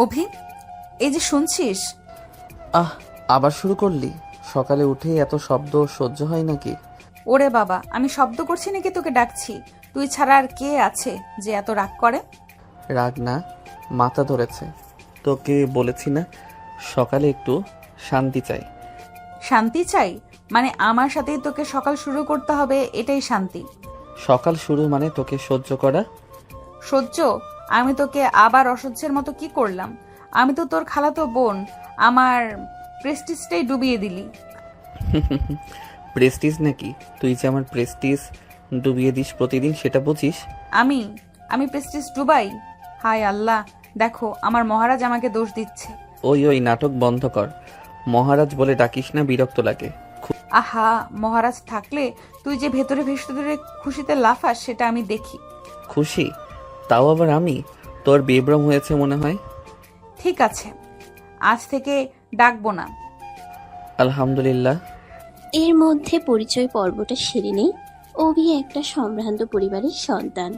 অভি, এই যে শুনছিস? আহ, আবার শুরু করলি? সকালে উঠেই এত শব্দ সহ্য হয় নাকি? ওরে বাবা, আমি শব্দ করছি নাকি তোকে ডাকছি? তুই ছাড়া আর কে আছে যে এত রাগ করে? রাগ না, মাথা ধরেছে। তোকে বলেছি না, সকালে একটু শান্তি চাই। শান্তি চাই? মানে আমার সাথেই তোকে সকাল শুরু করতে হবে, এটাই শান্তি? সকাল শুরু মানে তোকে সহ্য করা। সহ্য? আমি তোকে আবার অসহ্যের মতো কি করলাম? আমি তো তোর খালাতো বোন। আমার প্রেস্টিজটাই ডুবিয়ে দিলি। প্রেস্টিজ নাকি? তুই যে আমার প্রেস্টিজ ডুবিয়ে দিস প্রতিদিন, সেটা বুঝিস? আমি আমি প্রেস্টিজ ডুবাই? হায় আল্লাহ, দেখো আমার মহারাজ আমাকে দোষ দিচ্ছে। ওই ওই নাটক বন্ধ কর। মহারাজ বলে ডাকিস না, বিরক্ত লাগে। আহা, মহারাজ থাকলে তুই যে ভেতরে ভেতরে খুশিতে লাফাস সেটা আমি দেখি। খুশি? তাও আবার আমি? তোর বিভ্রম হয়েছে মনে হয়। ঠিক আছে, আজ থেকে ডাকবো না। আলহামদুলিল্লাহ। এর মধ্যে পরিচয় পর্বটা সেরে নেই। অভি একটা সম্ভ্রান্ত পরিবারের সন্তান।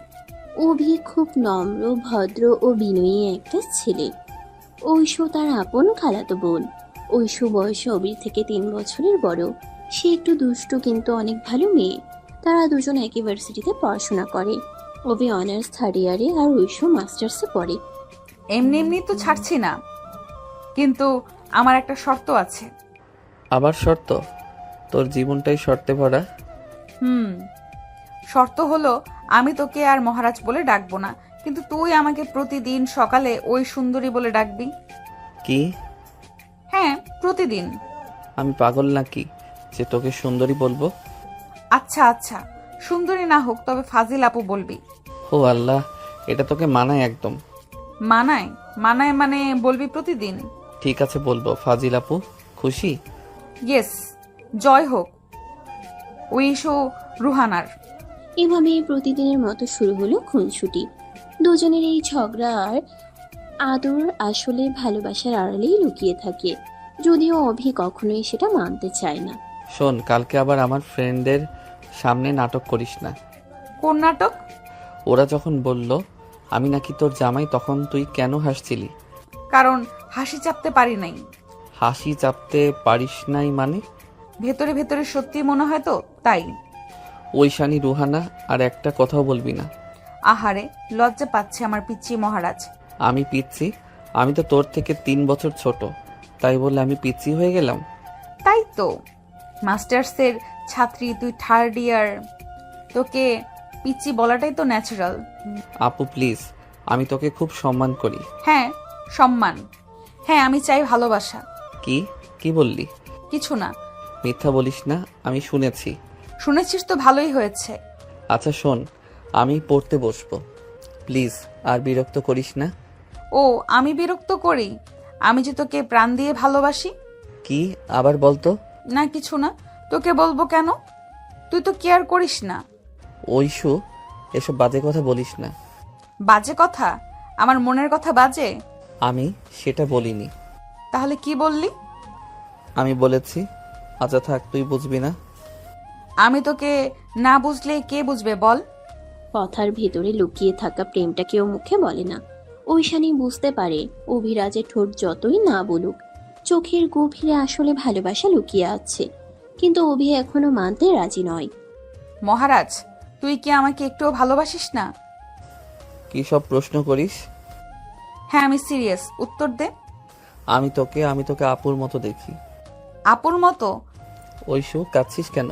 অভি খুব নম্র, ভদ্র ও বিনয়ী একটা ছেলে। ঐশু তার আপন খালাতো বোন। ঐশু বয়সে অভির থেকে 3 বছরের বড়। সে একটু দুষ্টু কিন্তু অনেক ভালো মেয়ে। তারা দুজন একই ভার্সিটিতে পড়াশোনা করে। অভি অনার্স 3rd ইয়ারে আর ঐশু মাস্টার্সে পড়ে। এমনি এমনি তো ছাড়ছি না, কিন্তু আমার একটা শর্ত আছে। আবার শর্ত? তোর জীবনটাই শর্তে ভরা। শর্ত হলো, আমি তোকে আর মহারাজ বলে ডাকবো না, কিন্তু তুই আমাকে প্রতিদিন সকালে ওই সুন্দরী বলে ডাকবি। কি? হ্যাঁ, প্রতিদিন। আমি পাগল নাকি যে তোকে সুন্দরী বলবো? আচ্ছা আচ্ছা, সুন্দরী না হোক তবে ফাজিল আপু বলবি। ও আল্লাহ, এটা তোকে মানায় একদম? মানায়? মানায় মানে বলবি প্রতিদিন। ঠিক আছে, বলবো। ফাজিল আপু, খুশি? ইয়েস, জয় হোক উইশু রুহানার। এভাবে প্রতিদিনের মতো শুরু হলো খুনসুটি। দুজনের এই ঝগড়া আর আদর আসলে ভালোবাসার আড়ালেই লুকিয়ে থাকে, যদিও অভি কখনোই সেটা মানতে চায় না। শোন, কালকে আবার আমার ফ্রেন্ডদের সামনে নাটক করিস না। কোন নাটক? ওরা যখন বলল আমি নাকি তোর জামাই, তখন তুই কেন হাসছিলি? কারণ হাসি চাপতে পারি নাই। হাসি চাপতে পারিস নাই মানে? ভেতরে ভেতরে সত্যি মনে হয় তো, তাই। ওই শানি রুহানা, আর একটা কথাও বলবি না। আহারে, লজ্জা পাচ্ছে আমার পিচ্চি মহারাজ। আমি পিচ্ছি? আমি তো তোর থেকে 3 বছর ছোট, তাই বলে আমি পিচ্ছি হয়ে গেলাম? তাই তো, মাস্টার্সের ছাত্রী তুই, 3rd ইয়ার, তোকে পিচ্চি বলাটাই তো ন্যাচারাল। আপু প্লিজ, আমি তোকে খুব সম্মান করি। হ্যাঁ, সম্মান। হ্যাঁ, আমি চাই ভালোবাসা। কি? কি বললি? কিছু না। মিথ্যা বলিস না, আমি শুনেছি। শুনেছিস তো ভালোই হয়েছে। আচ্ছা শোন, আমি পড়তে বসবো, প্লিজ আর বিরক্ত করিস না। ও, আমি বিরক্ত করি? আমি যে তোকে প্রাণ দিয়ে ভালোবাসি। কি আবার বলতো? না কিছু না, তোকে বলবো কেন? তুই তো কেয়ার করিস না। ঐশু, এসব বাজে কথা বলিস না। বাজে কথা? আমার মনের কথা বাজে? আমি সেটা বলিনি। তাহলে কি বললি? আমি বলেছি। আচ্ছা থাক, তুই বুঝবি না। আমি তোকে না বুঝলে কে বুঝবে বল? কথার ভিতরে লুকিয়ে থাকা প্রেমটা কেউ মুখে বলে না। ঐশানী বুঝতে পারে অভিরাজের ঠোঁট যতই না বলুক, চোখের গভীরে আসলে ভালোবাসা লুকিয়ে আছে। কিন্তু অভি এখনো মানতে রাজি নয়। মহারাজ, তুই কি আমাকে একটুও ভালোবাসিস না? কি সব প্রশ্ন করিস? হ্যাঁ, আমি সিরিয়াস, উত্তর দে। আমি তোকে আপুর মতো দেখি। আপুর মতো? ঐশু, কাঁদছিস কেন?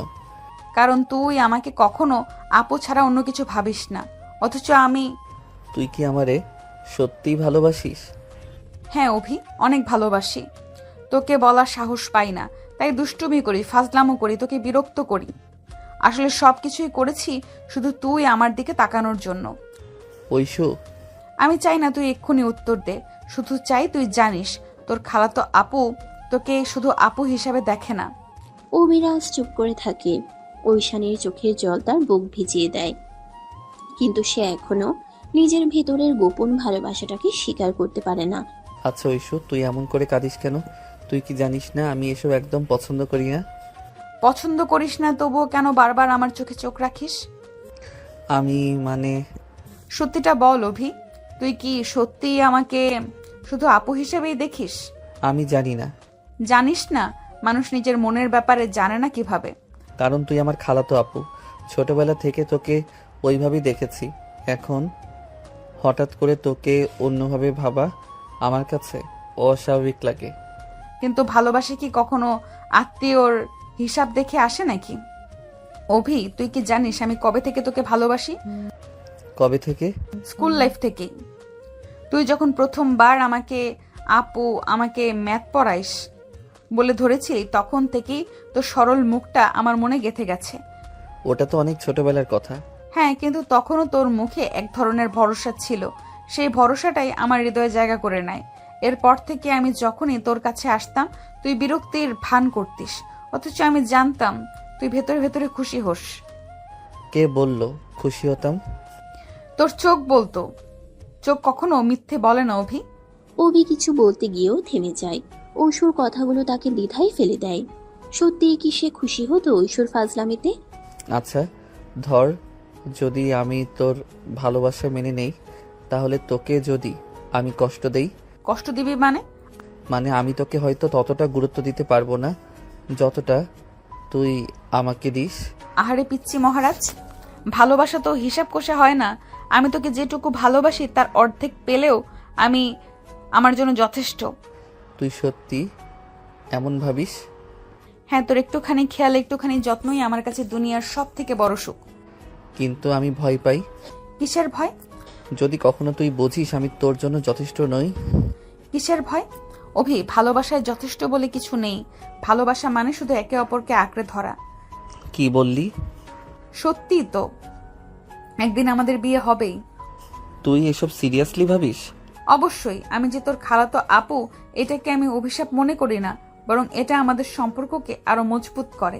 কারণ তুই আমাকে কখনো আপু ছাড়া অন্য কিছু ভাবিস না, অথচ আমি। তুই কি আমারে সত্যিই ভালোবাসিস? হ্যাঁ অভি, অনেক ভালোবাসি। তোকে বলার সাহস পাই না, তাই দুষ্টুমি করি, ফাজলামো করি, তোকে বিরক্ত করি। আসলে সব কিছুই করেছি শুধু তুই আমার দিকে তাকানোর জন্য। ঐশু, আমি চাই না তুই এক্ষুনি উত্তর দে, শুধু চাই তুই জানিস তোর খালাতো আপু তোকে শুধু আপু হিসাবে দেখে না। অভিরাজ চুপ করে থাকে। ঐশানীর চোখের জল তার বুক ভিজিয়ে দেয়, কিন্তু সে এখনো নিজের ভেতরের গোপন ভালোবাসাটাকে স্বীকার করতে পারে না। আচ্ছা ঐশু, তুই এমন করে কাঁদিস কেন? তুই কি জানিস না আমি এসব একদম পছন্দ করি না? পছন্দ করিস না, তবুও কেন বারবার আমার চোখে চোখ রাখিস? আমি মানে। সত্যিটা বল অভি, তুই কি সত্যিই আমাকে শুধু আপু হিসেবেই দেখিস? আমি জানি না, জানিস না? মানুষ নিজের মনের ব্যাপারে জানে না কিভাবে? কারণ তুই আমার খালাতো আপু। ছোটবেলা থেকে তোকে ওইভাবেই দেখেছি। এখন হঠাৎ করে তোকে অন্যভাবে ভাবা আমার কাছে অস্বাভাবিক লাগে। কিন্তু ভালোবাসা কি কখনো আত্মীয়র হিসাব দেখে আসে নাকি? অভি, তুই কি জানিস আমি কবে থেকে তোকে ভালোবাসি? কবে থেকে? স্কুল লাইফ থেকেই। তুই যখন প্রথমবার আমাকে আপু, আমাকে ম্যাথ পড়াইস বলে ধরেছিলি, তখন থেকেই তোর সরল মুখটা আমার মনে গেঁথে গেছে। ওটা তো অনেক ছোটবেলার কথা। হ্যাঁ, কিন্তু তখনও তোর মুখে এক ধরনের ভরসা ছিল। সেই ভরসাটাই আমার হৃদয়ে জায়গা করে নেয়। এরপর থেকে আমি যখনই তোর কাছে আসতাম, তুই বিরক্তির ভান করতিস, অথচ আমি জানতাম তুই ভেতরে ভেতরে খুশি হোস। কে বলল খুশি হতাম? তোর চোখ বলতো। চোখ কখনো মিথ্যে বলে না অভি। অভি কিছু বলতে গিয়েও থেমে যায়। ঐশোর কথাগুলো তাকে দ্বিধায় ফেলে দেয়। সত্যিই কি সে খুশি হতো ঐশোর ফাজলামিতে? আচ্ছা ধর, যদি আমি তোর ভালোবাসা মেনে নেই, তাহলে তোকে যদি আমি কষ্ট দেই? কষ্ট দিবি মানে? মানে আমি তোকে হয়তো ততটা গুরুত্ব দিতে পারবো না যতটা তুই আমাকে দিস। আহারে পিচ্চি মহারাজ, ভালোবাসা তো হিসাব কষে হয় না। আমি তোকে যেটুকু ভালোবাসি তার অর্ধেক পেলেও আমি আমার জন্য যথেষ্ট। তুই সত্যি এমন ভাবিস? হ্যাঁ, তোর একটুখানি খেয়াল, একটুখানি যত্নই আমার কাছে দুনিয়ার সব থেকে বড় সুখ। কিন্তু আমি ভয় পাই। কিসের ভয়? যদি কখনো তুই বুঝিস আমি তোর জন্য যথেষ্ট নই। কিসের ভয়? অভি, ভালোবাসায় যথেষ্ট বলে কিছু নেই। ভালোবাসা মানে শুধু একে অপরকে আঁকড়ে ধরা। কি বললি? সত্যি তো, একদিন আমাদের বিয়ে হবেই। তুই এসব সিরিয়াসলি ভাবিস? অবশ্যই। আমি যে তোর খালাতো আপু, এটাকে আমি অভিশাপ মনে করি না, বরং এটা আমাদের সম্পর্ককে আরো মজবুত করে।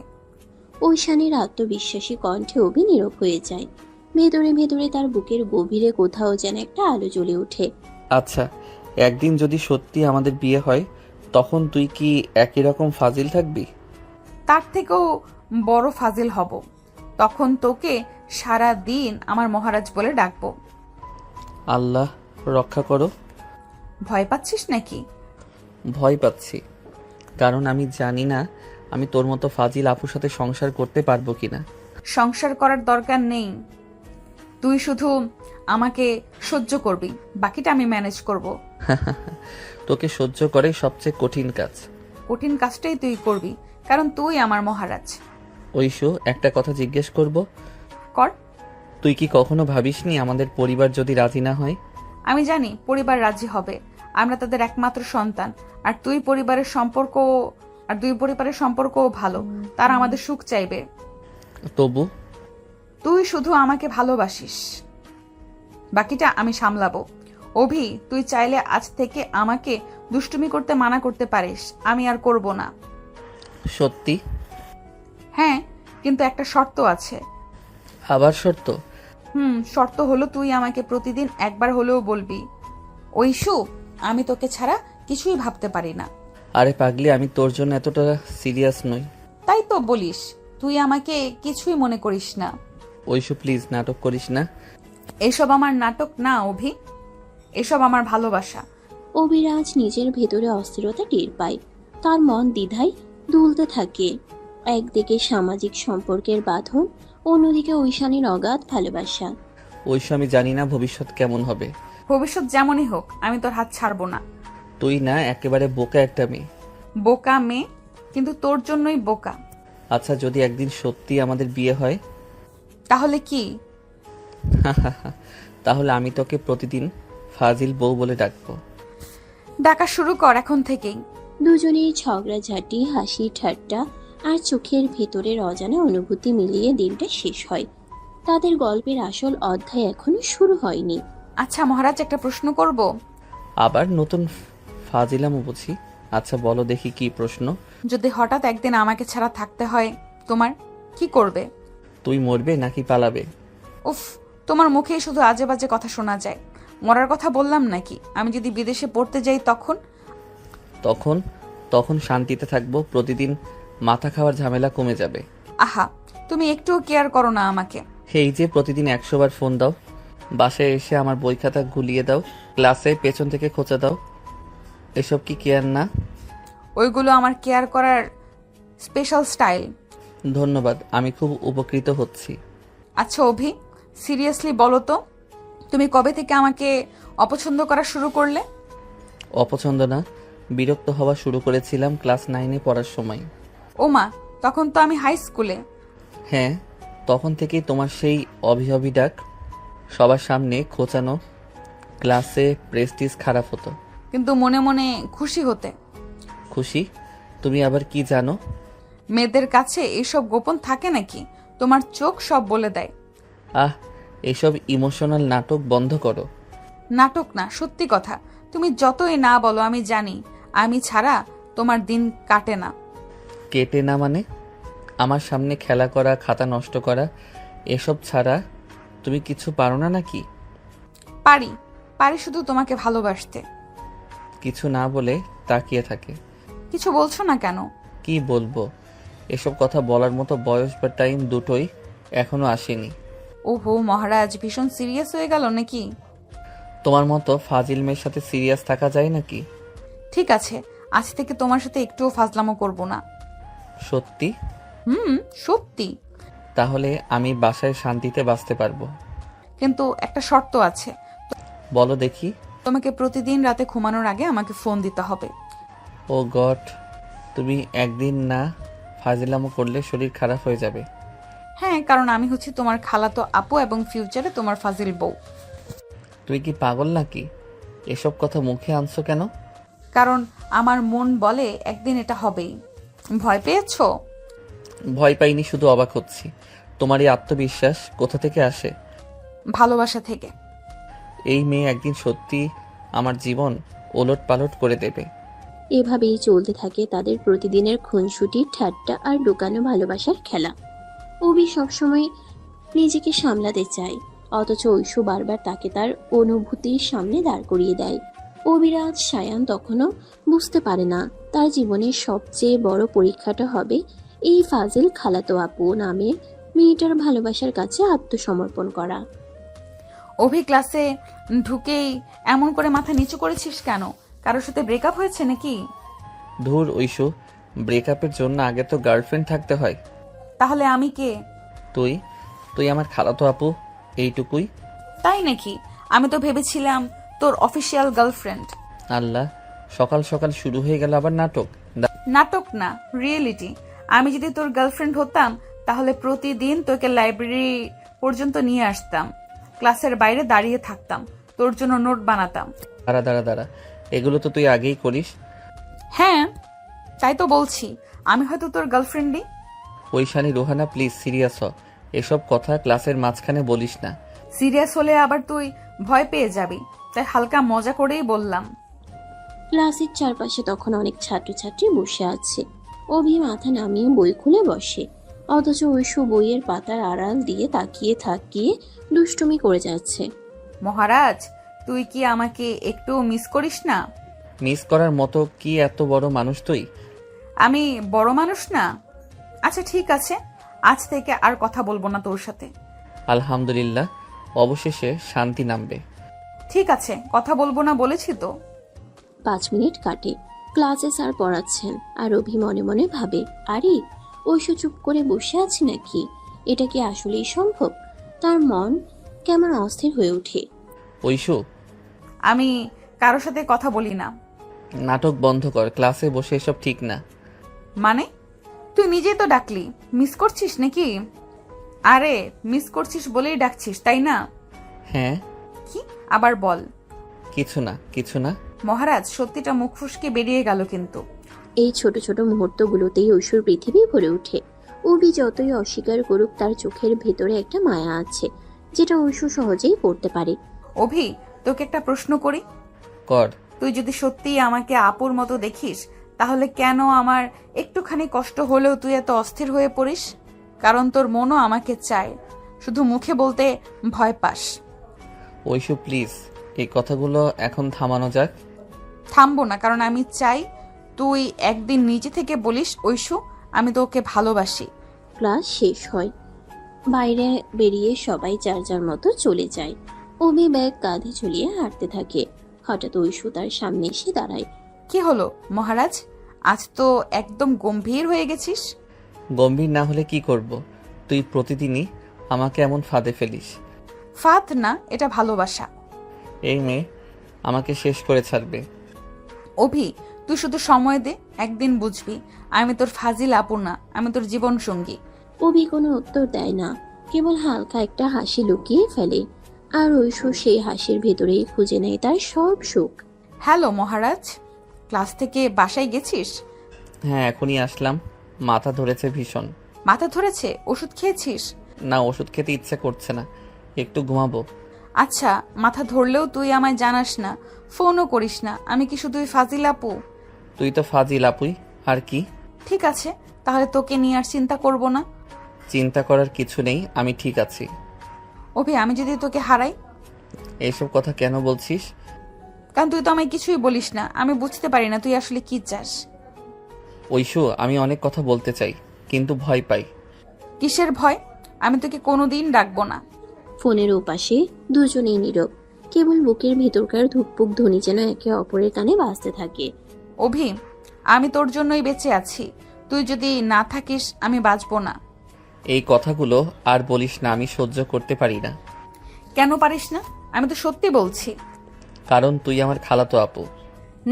ঐশানের আত্মবিশ্বাসী কণ্ঠে অভি নীরব হয়ে যায়। ভেতরে ভেতরে তার বুকের গভীরে কোথাও যেন একটা আলো জ্বলে ওঠে। আচ্ছা, একদিন যদি সত্যি আমাদের বিয়ে হয়, তখন তুই কি একই রকম ফাজিল থাকবি? তার থেকেও বড় ফাজিল হব। তখন তোকে সারা দিন আমার মহারাজ বলে ডাকবো। আল্লাহ রক্ষা করো। ভয় পাচ্ছিস নাকি? ভয় পাচ্ছি, কারণ আমি জানি না আমি তোর মতো ফাজিল আপুর সাথে সংসার করতে পারবো কিনা। সংসার করার দরকার নেই। তুই শুধু আমাকে সহ্য করবি, বাকিটা আমি ম্যানেজ করব। তোকে সহ্য করে সবচেয়ে কঠিন কাজ। কঠিন কাজটাই তুই করবি, কারণ তুই আমার মহারাজ। ঐশু, একটা কথা জিজ্ঞেস করব? কর। তুই কি কখনো ভাবিসনি আমাদের পরিবার যদি রাজি না হয়? আমি জানি পরিবার রাজি হবে। আমরা তাদের একমাত্র সন্তান। আর দুই পরিবারের সম্পর্কও ভালো। তারা আমাদের সুখ চাইবে। তবু তুই শুধু আমাকে ভালোবাসিস, বাকিটা আমি সামলাবো। অভি, তুই চাইলে আজ থেকে আমাকে দুষ্টুমি করতে মানা করতে পারিস, আমি আর করব না। সত্যি? হ্যাঁ, কিন্তু একটা শর্ত আছে। আবার শর্ত? শর্ত হলো তুই আমাকে প্রতিদিন একবার হলেও বলবি, ঐশু, আমি তোকে ছাড়া কিছুই ভাবতে পারি না। আরে পাগলি, আমি তোর জন্য এতটা সিরিয়াস নই। তাই তো বলিস, তুই আমাকে কিছুই মনে করিস না। ঐশু প্লিজ, নাটক করিস না। এসব আমার নাটক না অভি, এসব আমার ভালোবাসা। অভিরাজ নিজের ভেতরে অস্থিরতা টের পায়। তার মন দ্বিধায় দুলতে থাকে। একদিকে সামাজিক সম্পর্কের বাঁধন, অন্যদিকে ঐশানীর অগাধ ভালোবাসা। ঐশু, আমি জানি না ভবিষ্যৎ কেমন হবে। ভবিষ্যৎ যেমনই হোক, আমি তোর হাত ছাড়বো না। তুই না একেবারে বোকা একটা মেয়ে। বোকা মেয়ে? কিন্তু তোর জন্যই বোকা। আচ্ছা, যদি একদিন সত্যি আমাদের বিয়ে হয় তাহলে কি? তাহলে আমি তোকে প্রতিদিন ফাজিল বউ বলে ডাকবো। ডাকা শুরু কর এখন থেকেই। দুজনেই ঝগড়াঝাটি, হাসি ঠাট্টা আর চোখের ভেতরের অজানা অনুভূতি মিলিয়ে দিনটা শেষ হয়। তাদের গল্পের আসল অধ্যায় এখনো শুরু হয়নি। আচ্ছা মহারাজ, একটা প্রশ্ন করব। আবার নতুন ফাজিলামো বুঝি? আচ্ছা বলো দেখি, কি প্রশ্ন? যদি হঠাৎ একদিন আমাকে ছাড়া থাকতে হয়, তোমার কি করবে? তুই মরবে নাকি পালাবে? উফ, তোমার মুখেই শুধু আজে বাজে কথা শোনা যায়। মরার কথা বললাম নাকি? আমি যদি বিদেশে পড়তে যাই তখন? তখন তখন শান্তিতে থাকবো। প্রতিদিন মাথা খাওয়ার ঝামেলা কমে যাবে। আহা, তুমি একটুও কেয়ার করো না আমাকে। এই যে প্রতিদিন 100 বার ফোন দাও, বাসায় এসে আমার বই খাতা গুলিয়ে দাও, ক্লাসে পেছন থেকে খোঁচা দাও, এসব কি কেয়ার না? ওইগুলো আমার কেয়ার করার স্পেশাল স্টাইল। ধন্যবাদ, আমি খুব উপকৃত হচ্ছি। আচ্ছা অভি, সিরিয়াসলি বলো তো, তুমি কবে থেকে আমাকে অপছন্দ করা শুরু করলে? অপছন্দ না, বিরক্ত হওয়া শুরু করেছিলাম ক্লাস 9-এ পড়ার সময়। ওমা, তখন তো আমি হাই স্কুলে। হ্যাঁ, তখন থেকেই তোমার সেই অভি ডাক, সবার সামনে খোঁচানো, ক্লাসে প্রেস্টিজ খারাপ হতো। কিন্তু মনে মনে খুশি হতে। খুশি? তুমি আবার কি জানো? মেয়েদের কাছে এইসব গোপন থাকে নাকি? তোমার চোখ সব বলে দেয়। আহ, এসব ইমোশনাল নাটক বন্ধ করো। নাটক না, সত্যি কথা। তুমি যতই না বলো আমি জানি, আমি ছাড়া তোমার দিন কাটে না। কেটে না মানে? আমার সামনে খেলা করা, খাতা নষ্ট করা, এসব ছাড়া তুমি কিছু পারো না নাকি? পারি, পারি শুধু তোমাকে ভালোবাসতে। কিছু না বলে তাকিয়ে থাকে। কিছু বলছো না কেন? কি বলবো? এসব কথা বলার মতো বয়স বা টাইম দুটোই এখনো আসেনি। ওহো মহারাজ, ভীষণ সিরিয়াস হয়ে গেল নাকি? তোমার মতো ফাজিল মেয়ের সাথে সিরিয়াস থাকা যায় নাকি? ঠিক আছে, আজ থেকে তোমার সাথে একটুও ফাজলামো করব না। সত্যি? সত্যি। তাহলে আমি বাসায় শান্তিতে বাঁচতে পারবো। কিন্তু একটা শর্ত আছে। বলো দেখি। তোমাকে প্রতিদিন রাতে ঘুমানোর আগে আমাকে ফোন দিতে হবে। ও গড, তুমি একদিন না ফাজিলামো করলে শরীর খারাপ হয়ে যাবে। হ্যাঁ, কারণ আমি হচ্ছি তোমার খালাতো আপু এবং ফিউচারে তোমার ফাজিল বউ। তুই কি পাগল নাকি? এসব কথা মুখে আনছো কেন? কারণ আমার মন বলে একদিন এটা হবেই। ভয় পেয়েছো? ভয় পাইনি, শুধু অবাক হচ্ছি। তোমার এই আত্মবিশ্বাস কোথা থেকে আসে? ভালোবাসা থেকে। এই মেয়ে একদিন সত্যি আমার জীবন ওলট পালট করে দেবে। এভাবেই চলতে থাকে তাদের প্রতিদিনের খুনসুটি, ঠাট্টা আর লুকানো ভালোবাসার খেলা। অভি সবসময় নিজেকে সামলাতে চায়, অথচ ঐশু বারবার তাকে তার অনুভূতির সামনে দাঁড় করিয়ে দেয়। অভিরাজ সায়ান তখনও বুঝতে পারে না তার জীবনের সবচেয়ে বড় পরীক্ষাটা হবে এই ফাজিল খালাতো আপু নামের মেয়েটার ভালোবাসার কাছে আত্মসমর্পণ করা। অভি ক্লাসে ঢুকেই এমন করে মাথা নিচু করেছিস কেন? কারোর সাথে ব্রেকআপ হয়েছে নাকি? ধুর ঐশু, ব্রেকআপের জন্য আগে তো গার্লফ্রেন্ড থাকতে হয়। তাহলে আমি কে? তুই তুই আমার খালাতো আপু, এইটুকুই। তাই নাকি? আমি তো ভেবেছিলাম তোর অফিসিয়াল গার্লফ্রেন্ড। আল্লাহ, সকাল সকাল শুরু হয়ে গেল আবার নাটক। নাটক না, রিয়েলিটি। আমি যদি তোর গার্লফ্রেন্ড হতাম তাহলে প্রতিদিন তোকে লাইব্রেরি পর্যন্ত নিয়ে আসতাম, ক্লাসের বাইরে দাঁড়িয়ে থাকতাম, তোর জন্য নোট বানাতাম। দাঁড়া দাঁড়া দাঁড়া, এগুলো তো তুই আগেই করিস। হ্যাঁ, তাই তো বলছি, আমি হয়তো তোর গার্লফ্রেন্ডই। ঐশানী, রোহানা, প্লিজ সিরিয়াস হ। এসব কথা ক্লাসের মাঝখানে বলিস না। সিরিয়াস হলে আবার তুই ভয় পেয়ে যাবি, তাই হালকা মজা করেই বললাম। ক্লাসের চারপাশে তখন অনেক ছাত্রছাত্রী বসে আছে। অভি মাথা নামিয়ে বই খুলে বসে, অথচ ঐশু বইয়ের পাতার আড়াল দিয়ে তাকিয়ে থাকিয়ে দুষ্টুমি করে যাচ্ছে। মহারাজ, তুই কি আমাকে একটু মিস করিস না? মিস করার মতো কি এত বড় মানুষ তুই? আমি বড় মানুষ না? আচ্ছা ঠিক আছে, আজ থেকে আর কথা বলবো না তোর সাথে। আলহামদুলিল্লাহ, অবশেষে শান্তি নামবে। ঠিক আছে, কথা বলবো না বলেছি তো। 5 মিনিট কাটে। ক্লাসে স্যার পড়াচ্ছেন আর অভি মনে মনে ভাবে, আরে ঐশু চুপ করে বসে আছে নাকি? এটা কি আসলেই সম্ভব? তার মন কেমন অস্থির হয়ে ওঠে। ঐশু, আমি কারোর সাথে কথা বলি না। নাটক বন্ধ কর, ক্লাসে বসে এসব ঠিক না। মানে? তুই নিজেই তো ডাকলি, মিস করছিস নাকি? আরে মিস করছিস বলেই ডাকছিস, তাই না? হ্যাঁ। কি আবার বল। কিছু না, কিছু না। মহারাজ, সত্যিটা মুখ ফুসকে বেরিয়ে গেল কিন্তু। এই ছোট ছোট মুহূর্তগুলোতেই ঐশুর পৃথিবী ভরে ওঠে। অভি যতই অস্বীকার করুক, তার চোখের ভেতরে একটা মায়া আছে যেটা ঐশু সহজেই পড়তে পারে। অভি, তোকে একটা প্রশ্ন করি। কর। তুই যদি সত্যিই আমাকে আপুর মতো দেখিস, তাহলে কেন আমার একটুখানি কষ্ট হলেও তুই এত অস্থির হয়ে পড়িস? কারণ তোর মনও আমাকে চায়, শুধু মুখে বলতে ভয় পাস। ঐশু প্লিজ, এই কথাগুলো এখন থামানো যাক। থামবো না, কারণ আমি চাই তুই একদিন নিজে থেকে বলিস, ঐশু আমি তোকে ভালোবাসি। ক্লাস শেষ হয়, বাইরে বেরিয়ে সবাই যার যার মতো চলে যায়। অভি ব্যাগ কাঁধে ঝুলিয়ে হাঁটতে থাকে। হঠাৎ ঐশু তার সামনে এসে দাঁড়ায়। কি হলো মহারাজ, আজ তো একদম গম্ভীর হয়ে গেছিস। গম্ভীর না হলে কি করব? তুই প্রতিদিনই আমাকে এমন ফাঁদে ফেলিস। ফাঁদ না, এটা ভালোবাসা। এই মেয়ে আমাকে শেষ করে ছাড়বে। অভি, তুই শুধু সময় দে, একদিন বুঝবি আমি তোর ফাজিল আপু না, আমি তোর জীবন সঙ্গী। অভি কোনো উত্তর দেয় না, কেবল হালকা একটা হাসি লুকিয়ে ফেলে। আর ঐশু সেই হাসির ভেতরেই খুঁজে নেয় তার সব সুখ। হ্যালো মহারাজ, ক্লাস থেকে বাসায় গেছিস? হ্যাঁ, এখনই আসলাম। মাথা ধরেছে ভীষণ। মাথা ধরেছে? ওষুধ খেয়েছিস? না, ওষুধ খেতে ইচ্ছে করছে না, একটু ঘুমাবো। আচ্ছা, মাথা ধরলেও তুই আমায় জানাস না, ফোনও করিস না, আমি কি শুধুই ফাজিল আপু? তুই তো ফাজিল আপুই, আর কি? ঠিক আছে, তাহলে তোকে নিয়ে আর চিন্তা করব না। চিন্তা করার কিছু নেই, আমি ঠিক আছি। অভি, আমি যদি তোকে হারাই? এইসব কথা কেন বলছিস? কারণ তুই তো আমায় কিছুই বলিস না, আমি বুঝতে পারি না তুই আসলে কি চাস। ঐশু, আমি অনেক কথা বলতে চাই, কিন্তু ভয় পাই। কিসের ভয়? আমি তোকে কোনোদিন ডাকবো না। ফোনের ওপাশে দুজনেই নীরব, কেবল বুকের ভেতরকার ধুকপুক ধ্বনি যেন একে অপরের কানে বাজতে থাকে। অভি, আমি তোর জন্যই বেঁচে আছি, তুই যদি না থাকিস আমি বাঁচবো না। এই কথাগুলো আর বলিস না, আমি সহ্য করতে পারি না। কেন পারিস না? আমি তো সত্যি বলছি। কারণ তুই আমার খালাতো আপু।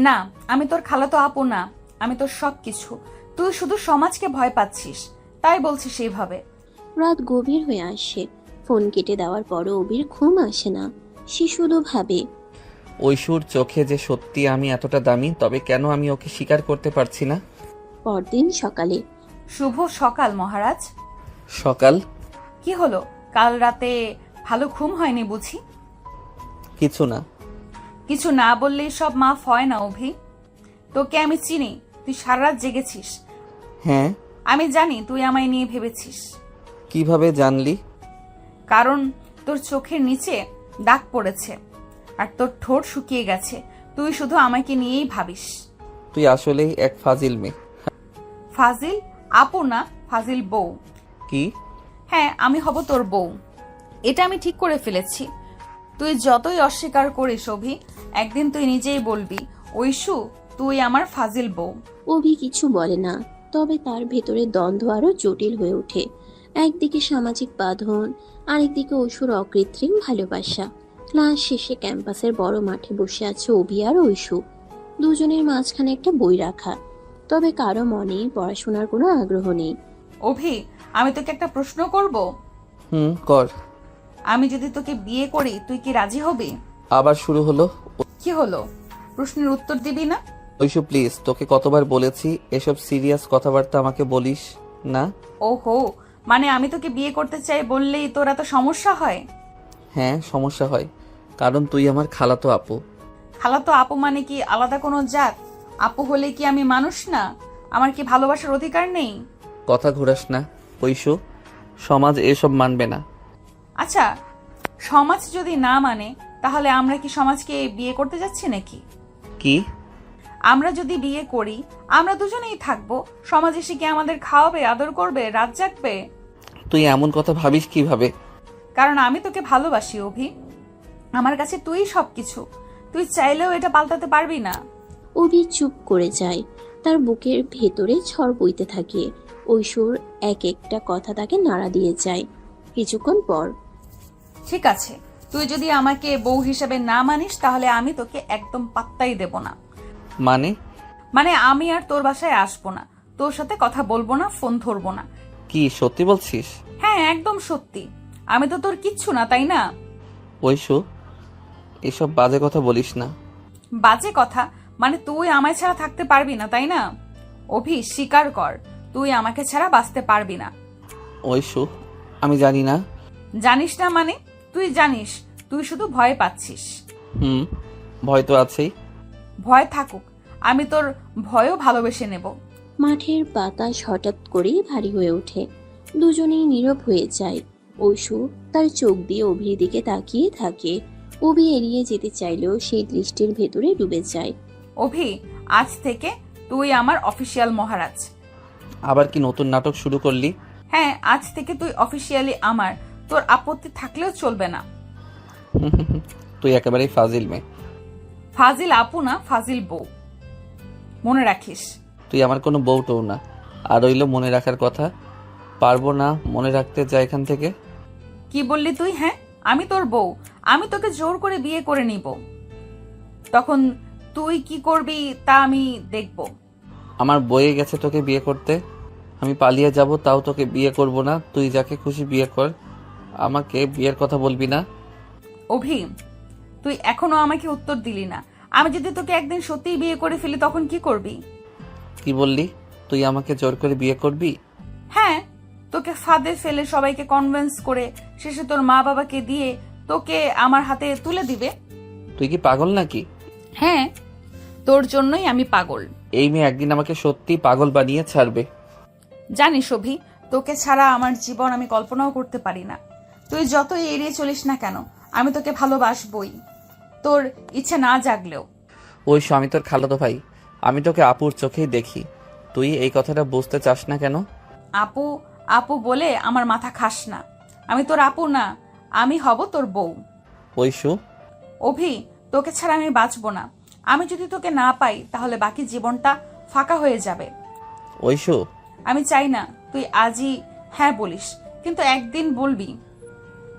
না, আমি তোর খালাতো আপু না, আমি তোর সব কিছু। তুই শুধু সমাজকে ভয় পাচ্ছিস, তাই বলছিস এইভাবে। রাত গভীর হয়ে আসে, ফোন কেটে দেওয়ার পরও অভির ঘুম আসে না। সে শুধু ভাবে, ঐশুর চোখে যে সত্যি আমি এতটা দামি, তবে কেন আমি ওকে স্বীকার করতে পারছি না? পরদিন সকালে শুভ সকাল মহারাজ। সকাল? কি হলো, কাল রাতে ভালো ঘুম হয়নি বুঝি? কিছু না। কিছু না বললেই সব মাফ হয় না অভি। তোকে আমি চিনি, তুই সারা রাত জেগেছিস। হ্যাঁ। আমি জানি তুই আমায় নিয়ে ভেবেছিস। কিভাবে জানলি? কারণ তোর চোখের নিচে দাগ পড়েছে আর তোর ঠোঁট শুকিয়ে গেছে, তুই শুধু আমাকে নিয়েই ভাবিস। তুই আসলেই এক ফাজিল মেয়ে। ফাজিল আপু না, ফাজিল বউ। কি? হ্যাঁ, আমি হব তোর বউ, এটা আমি ঠিক করে ফেলেছি। তুই যতই অস্বীকার করিস অভি, একদিন তুই নিজেই বলবি ঐশু তুই আমার ফাজিল বউ। অভি কিছু বলে না, তবে তার ভেতরে দ্বন্দ্ব আরো জটিল হয়ে ওঠে। একদিকে সামাজিক বাঁধন, আরেকদিকে ঐশুর অকৃত্রিম ভালোবাসা। ক্লাস শেষে ক্যাম্পাসের বড় মাঠে বসে আছে অভি আর ঐশু। দুজনের মাঝখানে একটা বই রাখা, তবে কারো মনে পড়াশোনার কোনো আগ্রহ নেই। অভি, আমি তোকে একটা প্রশ্ন করব। কর। আমি যদি তোকে বিয়ে করি তুই কি রাজি হবি? আবার শুরু হলো? কি হলো, প্রশ্নের উত্তর দিবি না? ঐশু প্লিজ, তোকে কতবার বলেছি এসব সিরিয়াস কথাবার্তা আমাকে বলিস না। ওহো, মানে আমি তোকে বিয়ে করতে চাই বললেই তোর এত সমস্যা হয়? হ্যাঁ, সমস্যা হয়, কারণ তুই আমার খালাতো আপু। খালাতো আপু মানে কি আলাদা কোনো জাত? আপু হলে কি আমি মানুষ না? আমার কি ভালোবাসার অধিকার নেই? কথা ঘুরাস না ঐশু, সমাজ এসব মানবে না। আচ্ছা, সমাজ যদি না মানে তাহলে আমরা কি সমাজকে বিয়ে করতে যাচ্ছি নাকি? কি? আমরা যদি বিয়ে করি আমরা দুজনেই থাকবো, সমাজ এসে কি আমাদের খাওয়াবে, আদর করবে, রাত জাগবে? তুই এমন কথা ভাবিস কিভাবে? কারণ আমি তোকে ভালোবাসি অভি, আমার কাছে তুই সবকিছু, তুই চাইলেও এটা পাল্টাতে পারবি না। অভি চুপ করে যায়, তার বুকের ভেতরে ঝড় বইতে থাকে। ঐশুর এক একটা কথা তাকে নাড়া দিয়ে যায়। কিছুক্ষণ পর, ঠিক আছে, তুই যদি আমাকে বউ হিসেবে না মানিস তাহলে আমি তোকে একদম পাত্তাই দেব না। মানে? আমি আর তোর বাসায় আসবো না, তোর সাথে কথা বলবো না, ফোন ধরবো না। কি সত্যি বলছিস? হ্যাঁ, একদম সত্যি। আমি তো তোর কিচ্ছু না, তাই না? ঐশু, এসব বাজে কথা বলিস না। বাজে কথা মানে তুই আমায় ছাড়া থাকতে পারবি না, তাই না? অভি, স্বীকার কর তুই আমাকে ছাড়া বাঁচতে পারবি না। ঐশু, আমি জানি না। জানিস না মানে? তুই জানিস, তুই শুধু ভয় পাচ্ছিস। ভয় তো আছেই। ভয় থাকুক, আমি তোর ভয়ও ভালোবেসে নেব। মাঠের বাতাস হঠাৎ করেই ভারী হয়ে ওঠে। দুজনেই নীরব হয়ে যায়। ঐশু তার চোখ দিয়ে অভির দিকে তাকিয়ে থাকে। অভি এড়িয়ে যেতে চাইলেও সেই দৃষ্টির ভেতরে ডুবে যায়। অভি, আজ থেকে তুই আমার অফিসিয়াল মহারাজ। আবার কি নতুন নাটক শুরু করলি? হ্যাঁ, আজ থেকে তুই অফিসিয়ালি আমার, তোর আপত্তি থাকলেও চলবে না। তুই একেবারেই ফাজিল মেয়ে। ফাজিল আপু না, ফাজিল বউ। মনে রাখিস। তুই আমার কোনো বউটও না। আর রইল মনে রাখার কথা, পারবো না মনে রাখতে, যা এখান থেকে। কি বললি তুই? হ্যাঁ, আমি তোর বউ, আমি তোকে জোর করে বিয়ে করে নিব। তখন তুই কি করবি তা আমি দেখব। আমার বয়ে গেছে তোকে বিয়ে করতে। আমি পালিয়ে যাব, তাও তোকে বিয়ে করব না। তুই যাকে খুশি বিয়ে কর, আমাকে বিয়ের কথা বলবি না। অভি, তুই এখনো আমাকে উত্তর দিলি না। আমি যদি তোকে একদিন সত্যিই বিয়ে করে ফেলি তখন কি করবি? কি বললি? তুই আমাকে জোর করে বিয়ে করবি? হ্যাঁ, তোকে ফাঁদে ফেলে সবাইকে কনভিন্স করে শেষে তোর মা বাবাকে দিয়ে তোকে আমার হাতে তুলে দিবে। তুই কি পাগল নাকি? হ্যাঁ, তোর জন্যই আমি পাগল। এই মেয়ে একদিন আমাকে সত্যি পাগল বানিয়ে ছাড়বে। জানিস অভি, তোকে ছাড়া আমার জীবন আমি কল্পনাও করতে পারি না। তুই যতই এড়িয়ে চলিস না কেন, আমি তোকে ভালোবাসবই, তোর ইচ্ছে না জাগলেও। ওই আমি তোর খালাতো ভাই, আমি তোকে আপুর চোখেই দেখি। তুই এই কথাটা বুঝতে চাস না কেন? আপু আপু বলে আমার মাথা খাস না। আমি তোর আপু না, আমি হব তোর বউ। ঐশু, অভি, তোকে ছাড়া আমি বাঁচবো না। আমি যদি তোকে না পাই তাহলে বাকি জীবনটা ফাঁকা হয়ে যাবে। ঐশু, আমি চাই না তুই আজই হ্যাঁ বলিস, কিন্তু একদিন বলবি,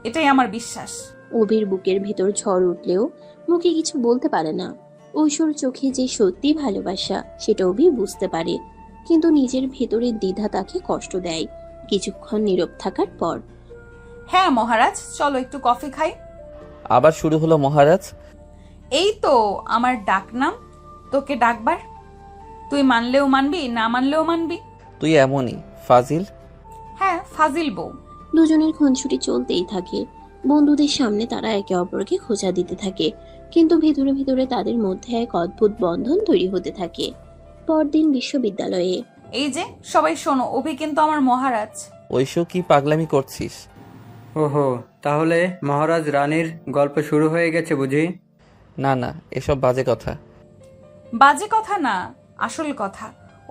এটাই আমার বিশ্বাস। অভির বুকের ভেতর ঝড় উঠলেও মুখে কিছু বলতে পারে না। ঐশ্বর চোখে যে সত্যি ভালোবাসা সেটা অভি বুঝতে পারে, কিন্তু নিজের ভেতরের দ্বিধা তাকে কষ্ট দেয়। কিছুক্ষণ নীরব থাকার পর, হ্যাঁ মহারাজ, চলো একটু কফি খাই। আবার শুরু হলো মহারাজ। এই তো আমার ডাক নাম, তোকে ডাকবার। তুই মানলেও মানবি, না মানলেও মানবি। তুই এমনই ফাজিল। হ্যাঁ, ফাজিল বউ। দুজনের খুনসুটি চলতেই থাকে। বন্ধুদের সামনে তারা একে অপরকে খোঁচা দিতে থাকে, কিন্তু ভেতরে ভেতরে তাদের মধ্যে এক অদ্ভুত বন্ধন তৈরি হতে থাকে। পরদিন বিশ্ববিদ্যালয়ে, এই যে সবাই শোনো, অভি কিন্তু আমার মহারাজ। ঐশু, কি পাগলামি করছিস? ওহো, তাহলে মহারাজ রানীর গল্প শুরু হয়ে গেছে বুঝি? না না, এসব বাজে কথা। বাজে কথা না, আসল কথা।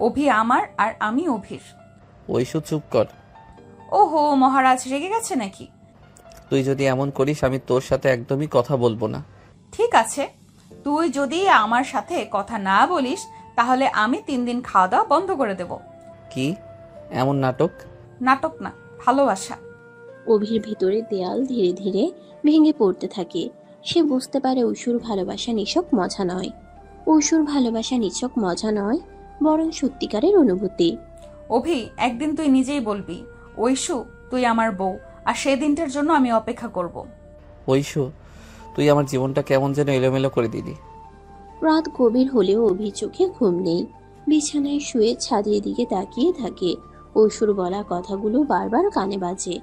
অভি আমার আর আমি অভির। ঐশু, চুপ কর। ওহো, মহারাজ রেগে গেছে নাকি? তুই যদি এমন করিস আমি তোর সাথে একদমই কথা বলবো না। ঠিক আছে, তুই যদি আমার সাথে কথা না বলিস তাহলে আমি 3 দিন খাওয়া দাওয়া বন্ধ করে দেব। কি এমন নাটক? নাটক না, ভালোবাসা। অভির ভিতরে দেয়াল ধীরে ধীরে ভেঙে পড়তে থাকে। সে বুঝতে পারে ঐশুর ভালোবাসা নিছক মজা নয়। ঐশুর ভালোবাসা নিছক মজা নয়, বরং সত্যিকারের অনুভূতি। অভি, একদিন তুই নিজেই বলবি, ঐশু তুই আমার বউ, আর সেই দিনটার জন্য আমি অপেক্ষা করব। ঐশু, তুই আমার জীবনটা কেমন যেন এলোমেলো করে দিলি। রাত গভীর হলেও অভির চোখে ঘুম নেই। বিছানায় শুয়ে ছাদের দিকে তাকিয়ে থাকে। ঐশুর বলা কথাগুলো বারবার কানে বাজে।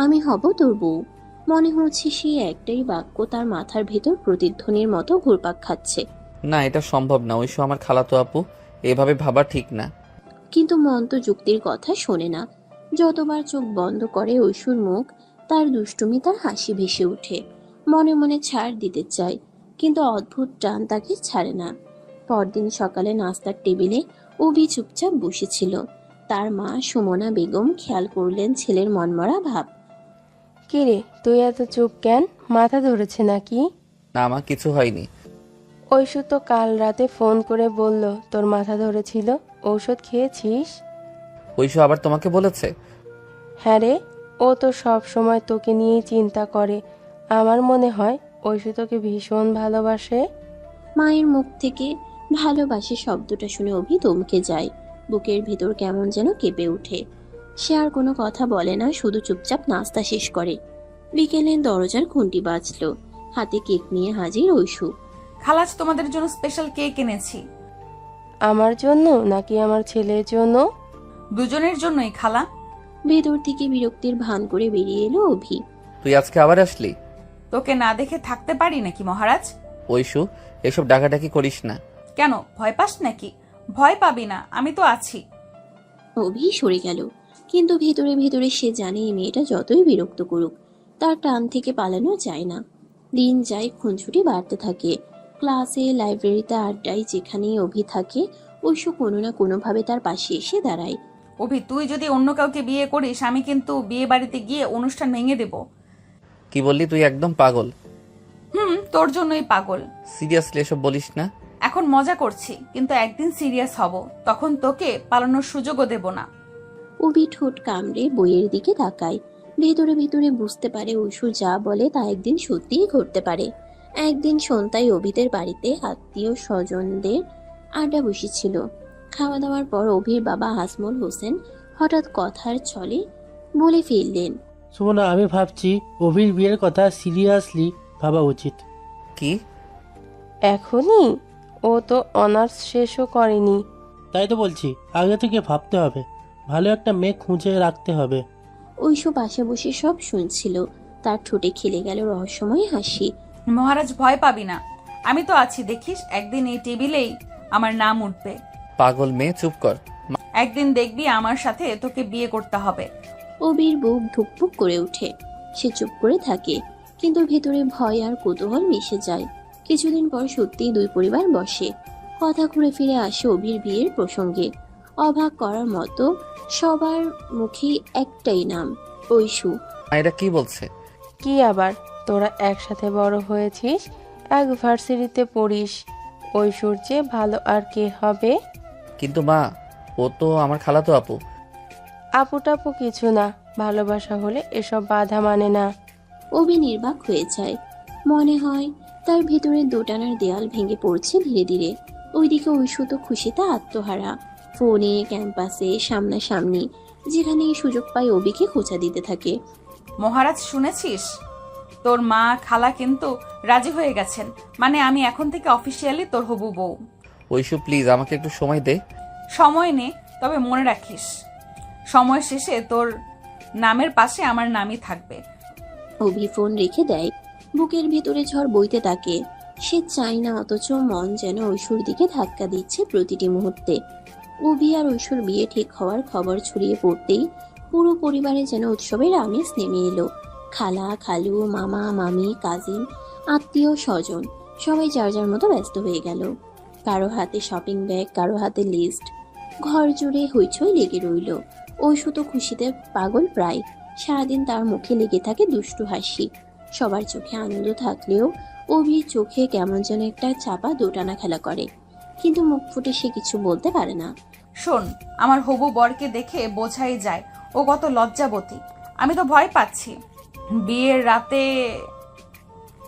আমি হব তোর বউ। মনে হচ্ছে সেই একটাই বাক্য তার মাথার ভেতর প্রতিধ্বনির মতো ঘুরপাক খাচ্ছে। না, এটা সম্ভব না। ঐশু আমার খালাতো আপু, এভাবে ভাবা ঠিক না। কিন্তু মন তো যুক্তির কথা শোনে না। যতবার চোখ বন্ধ করে ঐশুর মুখ, তার দুষ্টুমি, তার হাসি ভেসে ওঠে। মনে মনে ছাড় দিতে চায়, কিন্তু অদ্ভুত টান তাকে ছাড়ে না। পরদিন সকালে নাস্তার টেবিলে অভি চুপচাপ বসেছিল। তার মা সুমনা বেগম খেয়াল করলেন ছেলের মনমরা ভাব। কিরে, তুই এত চুপ কেন? মাথা ধরেছে নাকি? না মা, কিছু হয়নি। ঐশু তো কাল রাতে ফোন করে বলল তোর মাথা ধরেছিল। ঔষধ খেয়েছিস? ঐশু আবার তোমাকে বলেছে? হ্যাঁ রে, ও তো সব সময় তোকে নিয়েই চিন্তা করে। আমার মনে হয় ঐশু তোকে ভীষণ ভালোবাসে। মায়ের মুখ থেকে ভালোবাসে শব্দটা শুনে অভি থমকে যায়। বুকের ভেতর কেমন যেন কেঁপে ওঠে। সে আর কোনো কথা বলে না, শুধু চুপচাপ নাস্তা শেষ করে। বিকেলে দরজার ঘন্টি বাজলো। হাতে কেক নিয়ে হাজির ঐশু। খালাজ, তোমাদের জন্য স্পেশাল কেক এনেছি। আমার জন্য নাকি আমার ছেলের জন্য? দুজনের জন্যই খালা। ভেতর থেকে বিরক্তির ভান করে বেরিয়ে এলো অভি। তুই আজকে আবার আসলি? তোকে না দেখে থাকতে পারি নাকি মহারাজ? ঐশু, এসব ডাকাডাকি করিস না। কেন, ভয় পাস নাকি? ভয় পাবি না, আমি তো আছি। অভি সরে গেল, কিন্তু ভেতরে ভেতরে সে জানে এই মেয়েটা যতই বিরক্ত করুক, তার টান থেকে পালানো যায় না। দিন যায়, খুনছুটি বাড়তে থাকে। ক্লাসে, লাইব্রেরিতে, আড্ডায়, যেখানেই অভি থাকে ঐশু কোনো না কোনোভাবে তার পাশে এসে দাঁড়ায়। অভি, তুই যদি অন্য কাউকে বিয়ে করিস আমি কিন্তু বিয়ে বাড়িতে গিয়ে অনুষ্ঠান ভেঙে দেব। কি বললি? তুই একদম পাগল। তোর জন্যই পাগল। সিরিয়াসলি এসব বলিস না। এখন মজা করছি, কিন্তু একদিন সিরিয়াস হব, তখন তোকে পালানোর সুযোগও দেব না। অভি ঠোঁট কামড়ে বইয়ের দিকে তাকায়। ভেতরে ভেতরে বুঝতে পারে ঐশু যা বলে তা একদিন সত্যিই ঘটতে পারে। একদিন সন্ধ্যায় অভিদের বাড়িতে আত্মীয় স্বজনদের আড্ডা বসেছিল। খাওয়া দাওয়ার পর অভির বাবা আজমল হোসেন হঠাৎ কথার ছলে বলে ফেললেন, সুমনা, আমি ভাবছি অভির বিয়ের কথা সিরিয়াসলি ভাবা উচিত। কি? এখনই? ও তো অনার্স শেষও করেনি। তাই তো বলছি, আগে থেকে ভাবতে হবে, ভালো একটা মেয়ে খুঁজে রাখতে হবে। ঐশু পাশে বসে সব শুনছিল। তার ঠোঁটে খেলে গেল রহস্যময় হাসি। মহারাজ, ভয় পাবি না, আমি তো আছি, দেখিস একদিন এই টেবিলেই আমার নাম উঠবে। পাগল মেয়ে, চুপ কর। একদিন দেখবি আমার সাথে তোকে বিয়ে করতে হবে। অভির বুক ধুকপুক করে ওঠে। সে চুপ করে থাকে, কিন্তু ভেতরে ভয় আর কৌতূহল মিশে যায়। কিছুদিন পর সত্যিই দুই পরিবার বসে। কথা ঘুরে ফিরে আসে অভির বিয়ের প্রসঙ্গে। অবাক করার মতো সবার মুখে একটাই নাম, ঐশু। এরা কি বলছে? কি আবার, তোরা একসাথে বড় হয়েছিস, এক ভার্সিটিতে পড়িস, ঐশ্বর চেয়ে ভালো আর কে হবে? কিন্তু মা, ও তো আমার খালাতো আপু। আপু টাপু কিছু না, ভালোবাসা হলে এসব বাধা মানে না। অভি নির্বাক হয়ে যায়। মনে হয় তার ভেতরে দোটানার দেয়াল ভেঙে পড়ছে ধীরে ধীরে। ওইদিকে ঐশু তো খুশিতে আত্মহারা। ফোনে, ক্যাম্পাসে, সামনাসামনি যেখানেই সুযোগ পায় অভিকে খোঁচা দিতে থাকে। মহারাজ, শুনেছিস? তোর মা খালা কিন্তু রাজি হয়ে গেছেন, মানে আমি এখন থেকে অফিসিয়ালি তোর হবু বউ। ঐশু প্লিজ, আমাকে একটু সময় দে। সময় নে, তবে মনে রাখিস সময় শেষে তোর নামের পাশে আমার নামই থাকবে। অভি ফোন রেখে দেয়। বুকের ভেতরে ঝড় বইতে থাকে। সে চায় না, অথচ মন যেন ঐশুর দিকে ধাক্কা দিচ্ছে প্রতিটি মুহূর্তে। অভি আর ঐশুর বিয়ে ঠিক হওয়ার খবর ছড়িয়ে পড়তেই পুরো পরিবারে যেন উৎসবের আমেজ নেমে এলো। খালা, খালু, মামা, মামি, কাজিন, আত্মীয় স্বজন সবাই যার যার মতো ব্যস্ত হয়ে গেল। কারো হাতে শপিং ব্যাগ, কারো হাতে লিস্ট। ঘর জুড়ে হইচই লেগে রইল। ঐশু তো খুশিতে পাগল প্রায়। সারাদিন তার মুখে লেগে থাকে দুষ্টু হাসি। সবার চোখে আনন্দ থাকলেও অভির চোখে কেমন যেন একটা চাপা দোটানা খেলা করে, কিন্তু মুখ ফুটে সে কিছু বলতে পারে না। শোন, আমার হবু বরকে দেখে বোঝাই যায় ও কত লজ্জাবতী। আমি তো ভয় পাচ্ছি, বিয়ের রাতে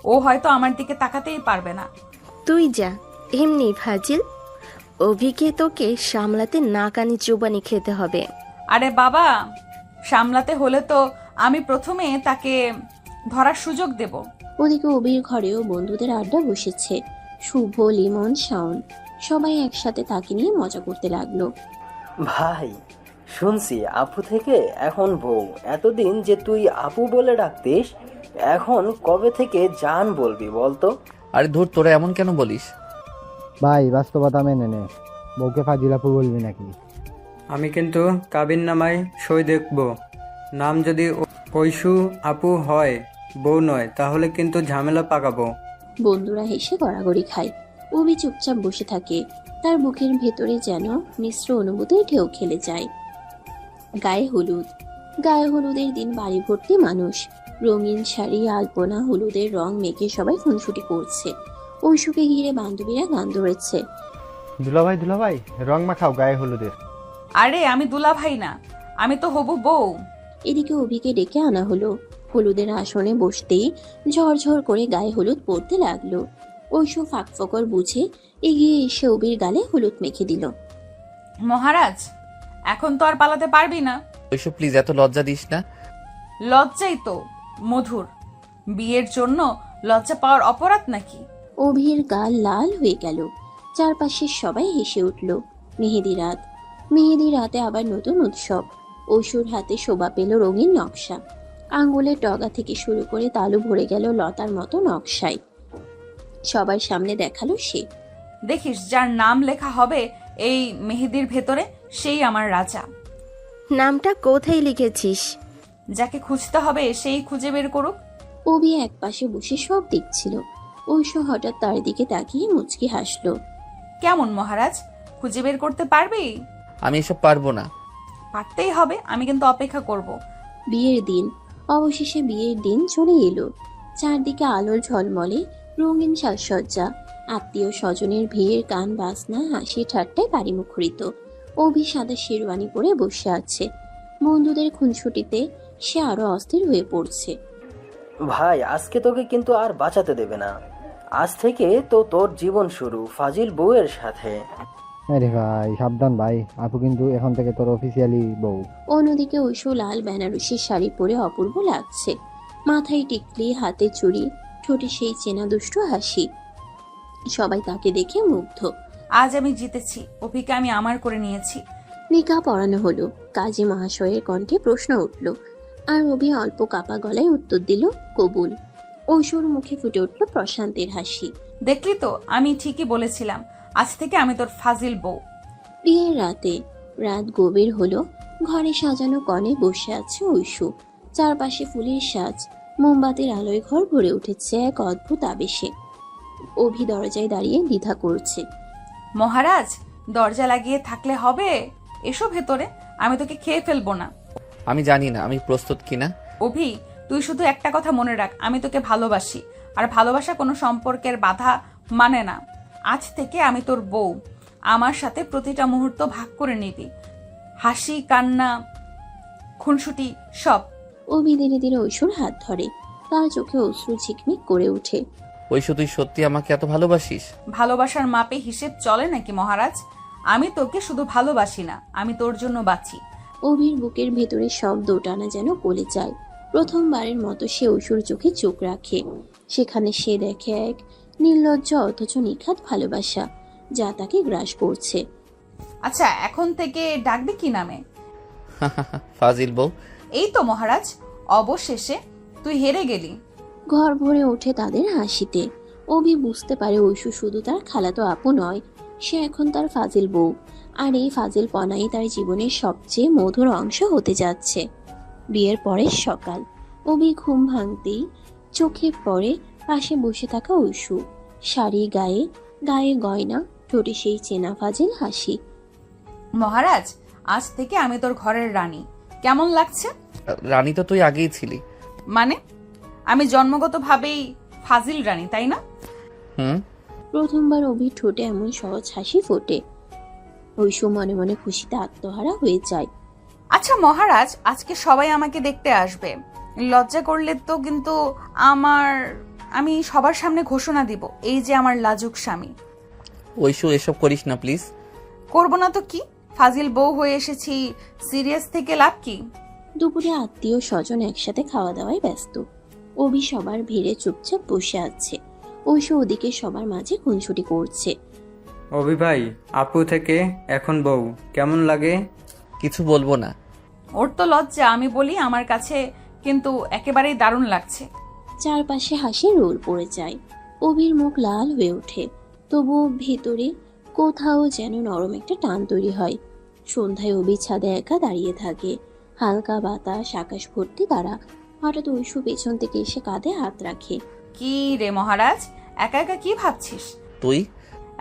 ও হয়তো আমার দিকে তাকাতেই পারবে না। তুই যা, এমনি ফাজিল। অভিকে তোকে সামলাতে নাকানি চুবানি খেতে হবে। আরে বাবা, সামলাতে হলে তো আমি প্রথমে তাকে ধরার সুযোগ দেব। ওদিকে অভির ঘরেও বন্ধুদের আড্ডা বসেছে। শুভ, লিমন, শাওন সবাই একসাথে তাকে নিয়ে মজা করতে লাগলো। ভাই, শুনছি আপু থেকে এখন বউ। এতদিন যে তুই আপু বলে ডাকতিস, এখন কবে থেকে জান বলবি বলতো? আরে ধুর, তোরা এমন কেন বলিস? ভাই, বাস্তবতা মেনে নে, বউকে ফাজিলাপু বলবি নাকি? আমি কিন্তু কাবিন নামায় সই দেখব। নাম যদি ঐশু আপু হয়, বউ নয়, তাহলে কিন্তু ঝামেলা পাকাবো। বন্ধুরা হেসে গড়াগড়ি খায়। অভি চুপচাপ বসে থাকে। তার বুকের ভেতরে যেন মিশ্র অনুভূতির ঢেউ খেলে যায়। গায়ে হলুদ। গায়ে হলুদের দিন বাড়ি ভর্তি মানুষ। রঙিন শাড়ি, আলপনা, হলুদের রং মেখে সবাই খুনসুটি করছে। ঐশুকে ঘিরে বান্ধবীরা গান ধরেছে। দুলাভাই, রং মাখাও গায়ে হলুদের। আরে আমি দুলা ভাই না, আমি তো হবু বউ। এদিকে অভিকে ডেকে আনা হলো। হলুদের আসনে বসতেই ঝরঝর করে গায়ে হলুদ পড়তে লাগলো। ঐশু ফাঁকফোকর বুঝে এগিয়ে এসে অভির গালে হলুদ মেখে দিল। মহারাজ, এখন তো আর পালাতে পারবি না। ঐশু প্লিজ, এত লজ্জা দিস না। লজ্জাই তো মধুর। বিয়ের জন্য লজ্জা পাওয়ার অপরাধ নাকি? অভির গাল লাল হয়ে গেল। চারপাশের সবাই হেসে উঠল। মেহেদি রাত। মেহেদি রাতে আবার নতুন উৎসব। ঐশুর হাতে শোভা পেল রঙিন নকশা। আঙ্গুলের ডগা থেকে শুরু করে তালু ভরে গেল লতার মতো নকশায়। সবার সামনে দেখালো সে। দেখিস, যার নাম লেখা হবে এই মেহেদির ভেতরে, সেই আমার রাজা। নামটা কোথায় লিখেছিস? যাকে খুঁজতে হবে সেই খুঁজে বের করুক। অভি এক পাশে বসে সব দেখছিল। ঐশু হঠাৎ তার দিকে তাকিয়ে মুচকি হাসলো। কেমন মহারাজ, খুঁজে বের করতে পারবি? আমি এসব পারবো না। পারতেই হবে, আমি কিন্তু অপেক্ষা করব। বিয়ের দিন। অবশেষে বিয়ের দিন চলে এলো। চারদিকে আলোর ঝলমলে, রঙিন সাজসজ্জা। আত্মীয় স্বজনের ভিড়, গান বাজনা, হাসি ঠাট্টায় বাড়ি মুখরিত। অভি সাদা শেরওয়ানি পরে বসে আছে। বন্ধুদের খুনসুটিতে সে আরো অস্থির হয়ে পড়ছে। ভাই আজকে তোকে কিন্তু আর বাঁচাতে দেবে না। আজ থেকে তো তোর জীবন শুরু ফাজিল বউয়ের সাথে। আরে ভাই সাবধান ভাই, আপু কিন্তু এখন থেকে তোর অফিসিয়ালি বউ। অন্যদিকে ঐশু লাল বেনারসি শাড়ি পরে অপূর্ব লাগছে। মাথায় টিকলি, হাতে চুড়ি, ঠোঁটে সেই চেনা দুষ্টু হাসি। সবাই তাকে দেখে মুগ্ধ। আজ আমি জিতেছি, অভিকে আমি আমার করে নিয়েছি। নিকাহ পড়ানো হলো। কাজী মহাশয়ের কণ্ঠে প্রশ্ন উঠল, আর অভি অল্প কাপা গলায় উত্তর দিল, কবুল। ঐশুর মুখে ফুটে উঠল প্রশান্তের হাসি। দেখলি তো, আমি ঠিকই বলেছিলাম, আজ থেকে আমি তোর ফাজিল বউ। বিয়ের রাত গভীর হলো। ঘরে সাজানো কনে বসে আছে ঐশু। চারপাশে ফুলের সাজ, মোমবাতির আলোয় ঘর ভরে উঠেছে এক অদ্ভুত আবেশে। অভি দরজায় দাঁড়িয়ে দ্বিধা করছে। মহারাজ, দরজা লাগিয়ে থাকলে হবে? এসো ভেতরে, আমি তোকে খেয়ে ফেলবো না। আমি জানি না আমি প্রস্তুত কিনা। অভি, তুই শুধু একটা কথা মনে রাখ, আমি তোকে ভালোবাসি, আর ভালোবাসা কোনো সম্পর্কের বাধা মানে না। আজ থেকে আমি তোর বউ, আমার সাথে প্রতিটা মুহূর্ত ভাগ করে নিবি, হাসি, কান্না, খুনসুটি সব। অভি ধীরে ধীরে ঐশুর হাত ধরে। তার চোখে অশ্রু ঝিকমিক করে ওঠে। ঐশু তুই সত্যি আমাকে এত ভালোবাসিস? ভালোবাসার মাপে হিসেব চলে নাকি মহারাজ? আমি তোকে শুধু ভালোবাসি না, আমি তোর জন্য বাঁচি। অভির বুকের ভেতরে সব দোটানা যেন গলে যায়। প্রথমবারের মতো সে ঐশুর চোখে চোখ রাখে। সেখানে সে দেখে এক নির্লজ্জ অথচ নিখাত ভালোবাসা, যা তাকে গ্রাস করছে। আচ্ছা, এখন থেকে ডাকবি কি নামে? ফাজিল বউ। এই তো মহারাজ, অবশেষে তুই হেরে গেলি। ঘর ভরে ওঠে তাদের হাসিতে। অভি বুঝতে পারে ঐশু শুধু তার খালাতো আপু নয়, সে এখন তার ফাজিল বউ। আর এই ফাজিল পনাই তার জীবনের সবচেয়ে মধুর অংশ হতে যাচ্ছে। বিয়ের পরের সকাল। অভি ঘুম ভাঙতেই চোখে পড়ে পাশে বসে থাকা ঐশু। শাড়ি গায়ে, গায়ে গয়না, ঠোঁটে সেই চেনা ফাজিল হাসি। মহারাজ, আজ থেকে আমি তোর ঘরের রানী। কেমন লাগছে? রানী তো তুই আগেই ছিলি। মানে? আমি জন্মগতভাবেই ফাজিল রানী, তাই না? হুম। প্রথমবার অভির ঠোঁটে এমন সহজ হাসি ফোটে। ঐশু মনে মনে খুশিতে আত্মহারা হয়ে যায়। আচ্ছা মহারাজ, আজকে সবাই আমাকে দেখতে আসবে। লজ্জা করলে তো কিন্তু আমি সবার সামনে ঘোষণা দিব, এই যে আমার লাজুক স্বামী। ঐশু এসব করিস না প্লিজ। করবো না তো কি? ফাজিল বউ হয়ে এসেছি, সিরিয়াস থেকে লাভ কি? দুপুরে আত্মীয় স্বজন একসাথে খাওয়া দাওয়ায় ব্যস্ত। অভি সবার ভিড়ে চুপচাপ বসে আছে। ঐশু ওদিকে সবার মাঝে খুনসুটি করছে। অভি ভাই, আপু থেকে এখন বউ কেমন লাগে? কিছু বলবো না। ওর তো লজ্জা, আমি বলি আমার কাছে কিন্তু একেবারেই দারুণ লাগছে। চারপাশে হাসি রোল পড়ে যায়। অভির মুখ লাল হয়ে ওঠে, তবুও ভেতরে কোথাও যেন নরম একটা টান তৈরি হয়। সন্ধ্যায় অভি ছাদে একা দাঁড়িয়ে থাকে। হালকা বাতাস, আকাশ ভর্তি তারা। হঠাৎ ঐশু পেছন থেকে এসে কাঁধে হাত রাখে। কি রে মহারাজ, একা একা কি ভাবছিস? তুই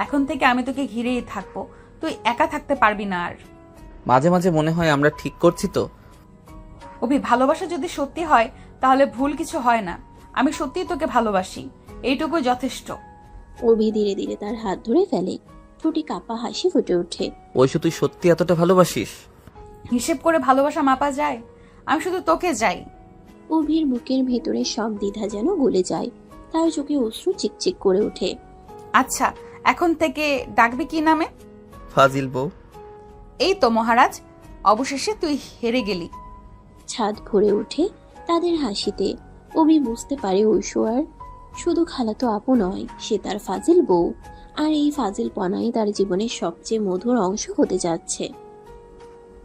এখন থেকে আমি তোকে ঘিরেই থাকবো, তুই একা থাকতে পারবি না আর। মাঝে মাঝে মনে হয় আমরা ঠিক করছি তো। অভি, ভালোবাসা যদি সত্যি হয় তাহলে ভুল কিছু হয় না। আমি সত্যিই তোকে ভালোবাসি, এইটুকু যথেষ্ট। অভি ধীরে ধীরে তার হাত ধরে ফেলে। ঠোঁটে কাপা হাসি ফুটে ওঠে। ঐশু তুই সত্যি এতটা ভালোবাসিস? হিসেব করে ভালোবাসা মাপা যায়? আমি শুধু তোকে চাই। অভির বুকের ভেতরে সব দ্বিধা যেন গলে যায়। তার চোখে অশ্রু চিকচিক করে ওঠে। আচ্ছা, এখন থেকে ডাকবি কি নামে? ফাজিল বউ। এই তো মহারাজ, অবশেষে তুই হেরে গেলি। ছাদ ভরে ওঠে তাদের হাসিতে। অভি বুঝতে পারে ঐশু আর শুধু খালাতো আপু নয়, সে তার ফাজিল বউ। আর এই ফাজিল পনাই তার জীবনের সবচেয়ে মধুর অংশ হতে যাচ্ছে।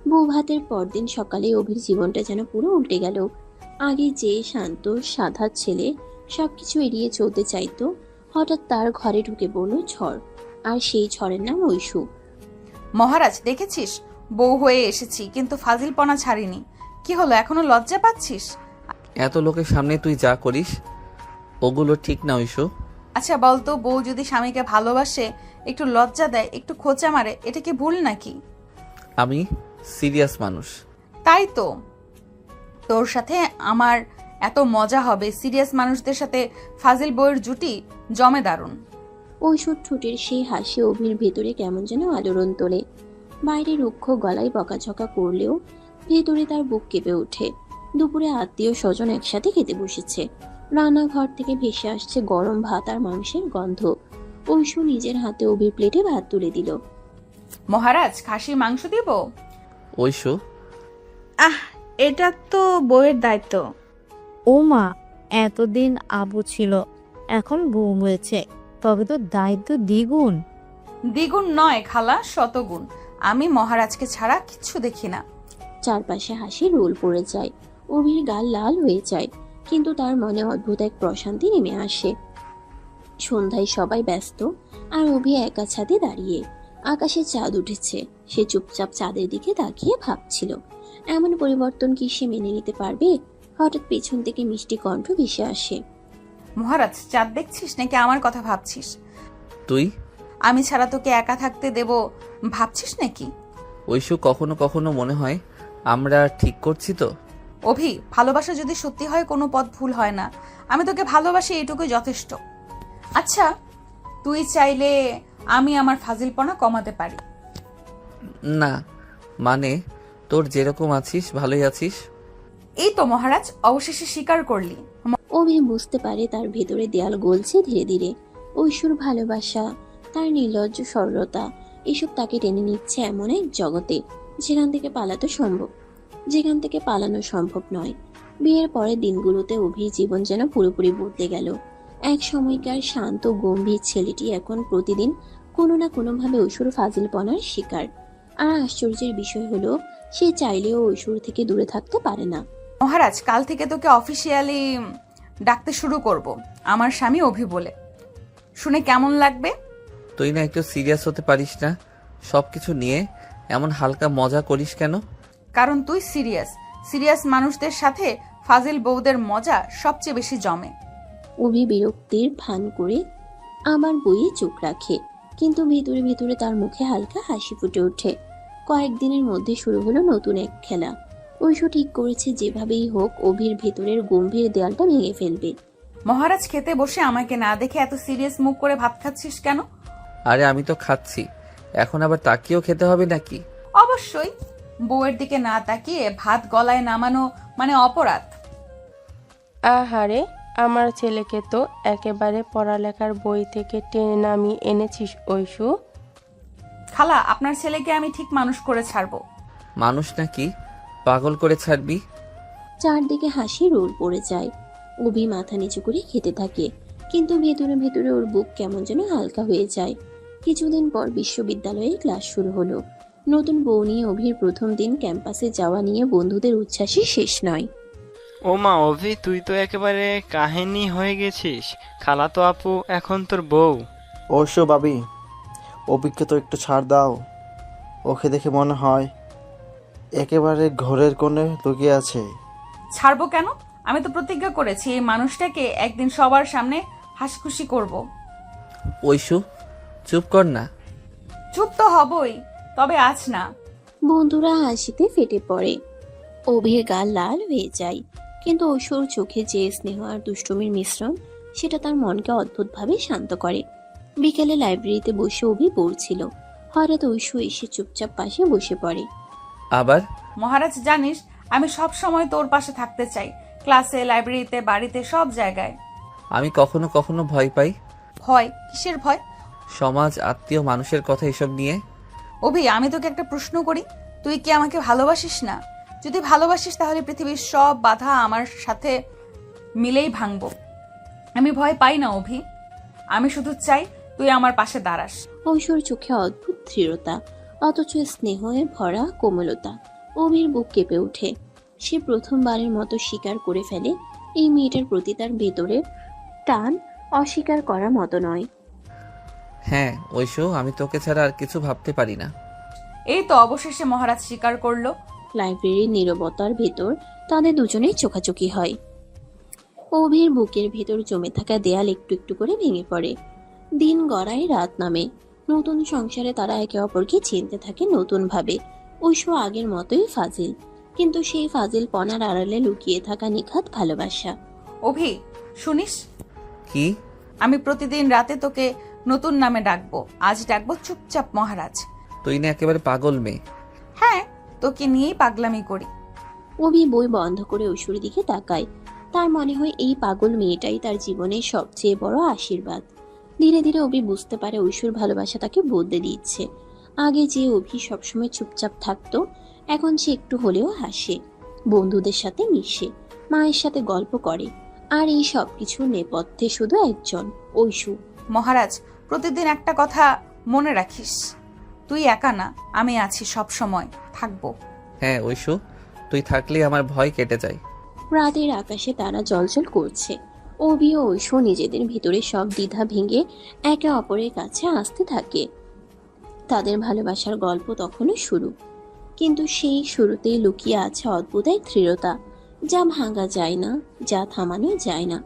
বউ ভাতের পরদিন সকালে অভির জীবনটা যেন পুরো উল্টে গেল। আগে যে শান্ত সাদা ছেলে সবকিছু এড়িয়ে চলতে চাইতো, হঠাৎ তার ঘরে ঢুকে পড়ল ঝড়। আর সেই ঝড়ের নাম ঐশু। মহারাজ, দেখেছিস, বউ হয়ে এসেছি কিন্তু ফাজিলপনা ছাড়িনি। কি হলো, এখনো লজ্জা পাচ্ছিস? এত লোকের সামনে তুই যা করিস ওগুলো ঠিক না ঐশু। আচ্ছা বলতো, বউ যদি স্বামীকে ভালোবাসে, একটু লজ্জা দেয়, একটু খোঁচা মারে, এটা কি ভুল নাকি? আমি সিরিয়াস মানুষ। তাই তো, তোর সাথে আমার এত মজা হবে। সিরিয়াস মানুষদের সাথে ফাজিল বউয়ের জুটি জমে দারুণ। ঐশ্বর ঠোঁটের সেই হাসি অভির ভেতরে কেমন যেন আলোড়ন তোলে। বাইরে রুক্ষ গলায় বকাঝকা করলেও ভেতরে তার বুক কেঁপে ওঠে। দুপুরে আত্মীয় স্বজন একসাথে খেতে বসেছে। রান্নাঘর থেকে ভেসে আসছে গরম ভাত আর মাংসের গন্ধ। ঐশু নিজের হাতে অভির প্লেটে ভাত তুলে দিল। মহারাজ, খাসির মাংস দিব? ঐশু, এটা তো বউয়ের দায়িত্ব। ও মা, এতদিন আবু ছিল, এখন বউ হয়েছে, তবে তো দায়িত্ব দ্বিগুণ। দ্বিগুণ নয় খালা, শতগুণ। আমি মহারাজকে ছাড়া কিচ্ছু দেখি না। চারপাশে হাসি রোল পড়ে যায়। অভির গাল লাল হয়ে যায়, কিন্তু তার মনে অদ্ভুত এক প্রশান্তি নেমে আসে। সন্ধ্যায় সবাই ব্যস্ত, আর অভি একা ছাদে দাঁড়িয়ে। আকাশে চাঁদ উঠেছে। সে চুপচাপ চাঁদের দিকে তাকিয়ে ভাবছিল, এমন পরিবর্তন কি সে মেনে নিতে পারবে? হঠাৎ পেছন থেকে মিষ্টি কণ্ঠ ভেসে আসে। মহারাজ, চাঁদ দেখছিস নাকি আমার কথা ভাবছিস? তুই? আমি ছাড়া তোকে একা থাকতে দেব ভাবছিস নাকি? ঐশু, কখনো কখনো মনে হয় আমরা ঠিক করছি তো। অভি, ভালোবাসা যদি সত্যি হয় কোনো পথ ভুল হয় না। আমি তোকে ভালোবাসি, এইটুকুই যথেষ্ট। আচ্ছা, তুই চাইলে আমি আমার ফাজিলপনা কমাতে পারি। না, মানে তোর যেরকম আছিস ভালোই আছিস। এই তো মহারাজ, অবশেষে স্বীকার করলি। অভি বুঝতে পারে তার ভেতরে দেয়াল গলছে ধীরে ধীরে। ঐশ্বর ভালোবাসা, তার নির্লজ্জ সরলতা, এসব তাকে টেনে নিচ্ছে এমন এক জগতে যেখান থেকে পালানো সম্ভব নয়। বিয়ের পরের দিনগুলোতে অভির জীবন যেন পুরোপুরি বদলে গেল। এক সময়কার শান্ত গম্ভীর ছেলেটি এখন প্রতিদিন কোনো না কোনোভাবে ঐশ্বর ফাজিলপনার শিকার। আর আশ্চর্যের বিষয় হলো, সে চাইলেও ঐশ্বর থেকে দূরে থাকতে পারে না। মহারাজ, কাল থেকে তোকে অফিসিয়ালি ডাকতে শুরু করব আমার স্বামী অভি বলে। শুনে কেমন লাগবে? তুই না একটু সিরিয়াস হতে পারিস না? সবকিছু নিয়ে এমন হালকা মজা করিস কেন? কারণ তুই সিরিয়াস মানুষদের সাথে ফাজিল বউদের মজা সবচেয়ে বেশি জমে। অভি বিরক্তির ভান করে আমার বইয়ে চোখ রাখে, কিন্তু ভেতরে ভেতরে তার মুখে হালকা হাসি ফুটে ওঠে। কয়েকদিনের মধ্যে শুরু হলো নতুন এক খেলা। ঐশু ঠিক করেছে যেভাবেই হোক অভির ভেতরের গম্ভীর দেয়ালটা ভেঙে ফেলবে। মহারাজ, খেতে বসে আমাকে না দেখে এত সিরিয়াস মুখ করে ভাত খাচ্ছিস কেন? আরে আমি তো খাচ্ছি, এখন আবার তাকিয়েও খেতে হবে নাকি? অবশ্যই। বউয়ের দিকে না তাকিয়ে ভাত গলায় নামানো মানে অপরাধ। আহারে, আমার ছেলেকে তো একেবারে পড়ালেখার বই থেকে টেনে নামিয়ে এনেছিস ঐশু। খালা, আপনার ছেলেকে আমি ঠিক মানুষ করে ছাড়বো। মানুষ নাকি পাগল করে ছাড়বি? চারদিকে হাসি রোল পড়ে যায়। অভি মাথা নিচু করে খেতে থাকে, কিন্তু ভেতরে ভেতরে ওর বুক কেমন যেন হালকা হয়ে যায়। কিছুদিন পর বিশ্ববিদ্যালয়ে ক্লাস শুরু হলো। নতুন বউ নিয়ে অভির প্রথম দিন ক্যাম্পাসে যাওয়া নিয়ে বন্ধুদের উচ্ছ্বাসই শেষ নয়। ও মা অভি, তুই তো একেবারে কাহিনী হয়ে গেছিস। খালাতো আপু এখন তোর বউ। অবশ্য ভাবি, অভিকে তো একটু ছাড় দাও। ওকে দেখে মনে হয় একেবারে ঘরের কোণে লুকিয়ে আছে। ছাড়বো কেন? আমি তো প্রতিজ্ঞা করেছি এই মানুষটাকে একদিন সবার সামনে হাসিখুশি করব। ঐশু, চুপ কর না। চুপ তো হবই, তবে আজ না। বন্ধুরা হাসিতে ফেটে পড়ে। অভির গাল লাল হয়ে যায়, কিন্তু ঐশ্বর চোখে যে স্নেহ আর দুষ্টুমির মিশ্রণ, সেটা তার মনকে অদ্ভুতভাবে শান্ত করে। বিকেলে লাইব্রেরিতে বসে অভি পড়ছিল। হঠাৎ ঐশ্বর এসে চুপচাপ পাশে বসে পড়ে। আবার? মহারাজ, জানিস আমি সব সময় তোর পাশে থাকতে চাই, ক্লাসে, লাইব্রেরিতে, বাড়িতে, সব জায়গায়। আমি কখনো কখনো ভয় পাই। ভয়? কিসের ভয়? সমাজ, আত্মীয় মানুষের কথা এসব নিয়ে। অভি, আমি তোকে একটা প্রশ্ন করি, তুই কি আমাকে ভালোবাসিস না? যদি ভালোবাসিস তাহলে পৃথিবীর সব বাধা আমার সাথে মিলেই ভাঙবো। আমি ভয় পাই না অভি, আমি শুধু চাই তুই আমার পাশে দাঁড়াস। ঐশ্বর চোখে অদ্ভুত দৃঢ়তা, অথচ স্নেহে ভরা কোমলতা। অভির বুক কেঁপে ওঠে। সে প্রথমবারের মতো স্বীকার করে ফেলে এই মেয়েটার প্রতি তার ভেতরে টান অস্বীকার করার মতো নয়। হ্যাঁ ঐশু, আমি তোকে ছাড়া আর কিছু ভাবতে পারি না। এই তো অবশেষে মহারাজ স্বীকার করলো। লাইব্রেরির নীরবতার ভেতর তাদের দুজনেই চোখাচোখি হয়। অভির বুকের ভেতর জমে থাকা দেয়াল একটু একটু করে ভেঙে পড়ে। দিন গড়ায়, রাত নামে। নতুন সংসারে তারা একে অপরকে চিনতে থাকে নতুন ভাবে। ঐশু আগের মতোই ফাজিল, কিন্তু সেই ফাজিল পনার আড়ালে লুকিয়ে থাকা নিখাত ভালোবাসা। অভি, শুনিস? কি? আমি প্রতিদিন রাতে তোকে নতুন নামে ডাকবো। আজ ডাকবো চুপচাপ মহারাজ। তুই না একেবারে পাগল মেয়ে। হ্যাঁ, তোকে নিয়েই পাগলামি করি। অভি বই বন্ধ করে ঐশুর দিকে তাকায়। তার মনে হয় এই পাগল মেয়েটাই তার জীবনের সবচেয়ে বড় আশীর্বাদ। ধীরে ধীরে অভি বুঝতে পারে ঐশুর ভালোবাসা তাকে বদলে দিচ্ছে। আগে যে অভি সবসময় চুপচাপ থাকতো, এখন সে একটু হলেও হাসে, বন্ধুদের সাথে মিশে, মায়ের সাথে গল্প করে। আর এই সব কিছুর নেপথ্যে শুধু একজন, ঐশু। মহারাজ, প্রতিদিন একটা কথা মনে রাখিস, তুই একা না, আমি আছি, সব সময় থাকবো। হ্যাঁ ঐশু, তুই থাকলে আমার ভয় কেটে যায়। রাতের আকাশে তারা জ্বলজ্বল করছে। অভি ও ঐশু নিজেদের ভিতরে সব দ্বিধা ভেঙে একে অপরের কাছে আসতে থাকে। তাদের ভালোবাসার গল্প তখনও শুরু, কিন্তু সেই শুরুতেই লুকিয়ে আছে অদ্ভুত এক দৃঢ়তা, যা ভাঙা যায় না, যা থামানো যায় না।